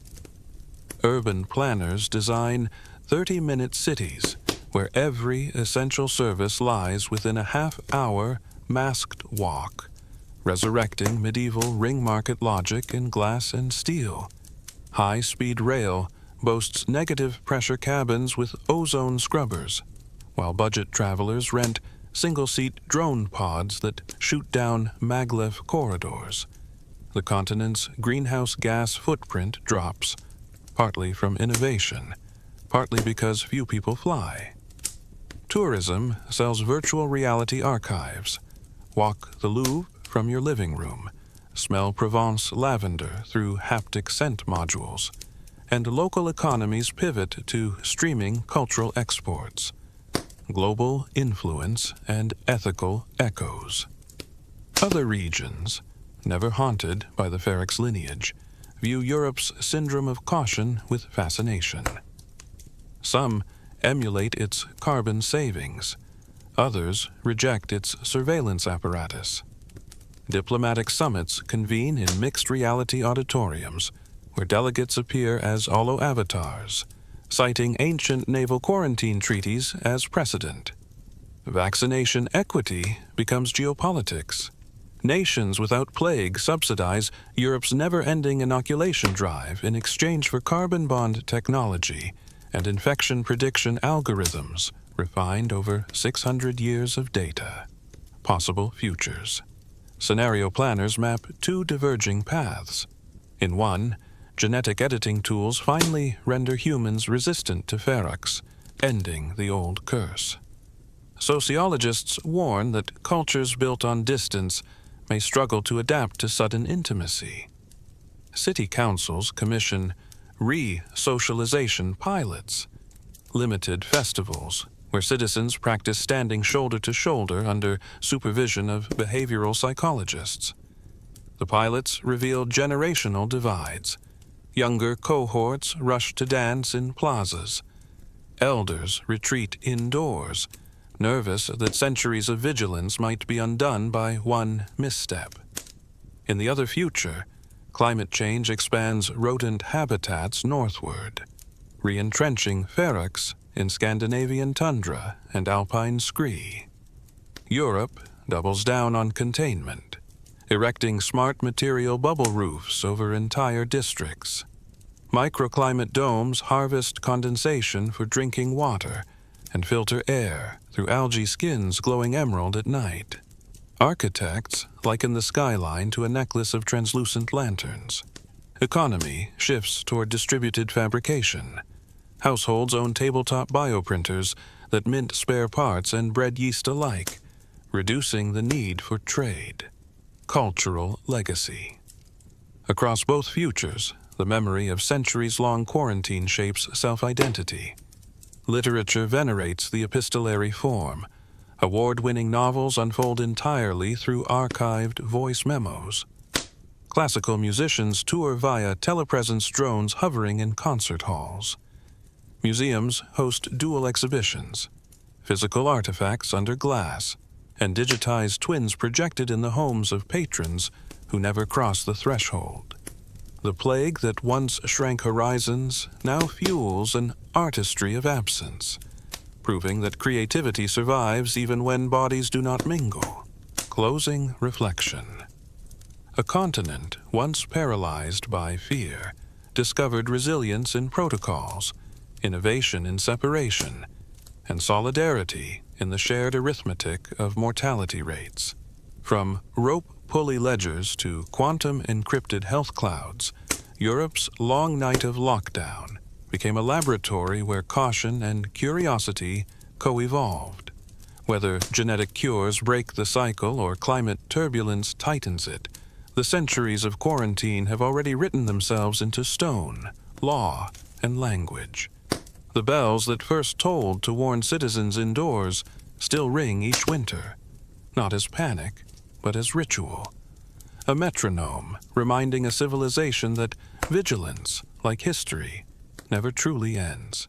Urban planners design 30-minute cities where every essential service lies within a half-hour masked walk, resurrecting medieval ring market logic in glass and steel. High-speed rail boasts negative pressure cabins with ozone scrubbers, while budget travelers rent single-seat drone pods that shoot down maglev corridors. The continent's greenhouse gas footprint drops, partly from innovation, partly because few people fly. Tourism sells virtual reality archives. Walk the Louvre from your living room, smell Provence lavender through haptic scent modules, and local economies pivot to streaming cultural exports. Global influence and ethical echoes. Other regions, never haunted by the Feryx lineage, view Europe's syndrome of caution with fascination. Some emulate its carbon savings. Others reject its surveillance apparatus. Diplomatic summits convene in mixed reality auditoriums, where delegates appear as holo-avatars, citing ancient naval quarantine treaties as precedent. Vaccination equity becomes geopolitics. Nations without plague subsidize Europe's never-ending inoculation drive in exchange for carbon bond technology and infection prediction algorithms refined over 600 years of data. Possible futures. Scenario planners map two diverging paths. In one, genetic editing tools finally render humans resistant to Feryx, ending the old curse. Sociologists warn that cultures built on distance may struggle to adapt to sudden intimacy. City councils commission re-socialization pilots, limited festivals where citizens practice standing shoulder to shoulder under supervision of behavioral psychologists. The pilots reveal generational divides. Younger cohorts rush to dance in plazas. Elders retreat indoors, nervous that centuries of vigilance might be undone by one misstep. In the other future, climate change expands rodent habitats northward, re-entrenching Feryx in Scandinavian tundra and alpine scree. Europe doubles down on containment, erecting smart material bubble roofs over entire districts. Microclimate domes harvest condensation for drinking water and filter air through algae skins glowing emerald at night. Architects liken the skyline to a necklace of translucent lanterns. Economy shifts toward distributed fabrication. Households own tabletop bioprinters that mint spare parts and bread yeast alike, reducing the need for trade. Cultural legacy. Across both futures, the memory of centuries-long quarantine shapes self-identity. Literature venerates the epistolary form. Award-winning novels unfold entirely through archived voice memos. Classical musicians tour via telepresence drones hovering in concert halls. Museums host dual exhibitions, physical artifacts under glass, and digitized twins projected in the homes of patrons who never cross the threshold. The plague that once shrank horizons now fuels an artistry of absence, proving that creativity survives even when bodies do not mingle. Closing reflection. A continent once paralyzed by fear discovered resilience in protocols, innovation in separation, and solidarity in the shared arithmetic of mortality rates. From rope pulley ledgers to quantum-encrypted health clouds, Europe's long night of lockdown became a laboratory where caution and curiosity co-evolved, Whether genetic cures break the cycle or climate turbulence tightens it, the centuries of quarantine have already written themselves into stone, law, and language. The bells that first tolled to warn citizens indoors still ring each winter, not as panic, but as ritual. A metronome reminding a civilization that vigilance, like history, never truly ends.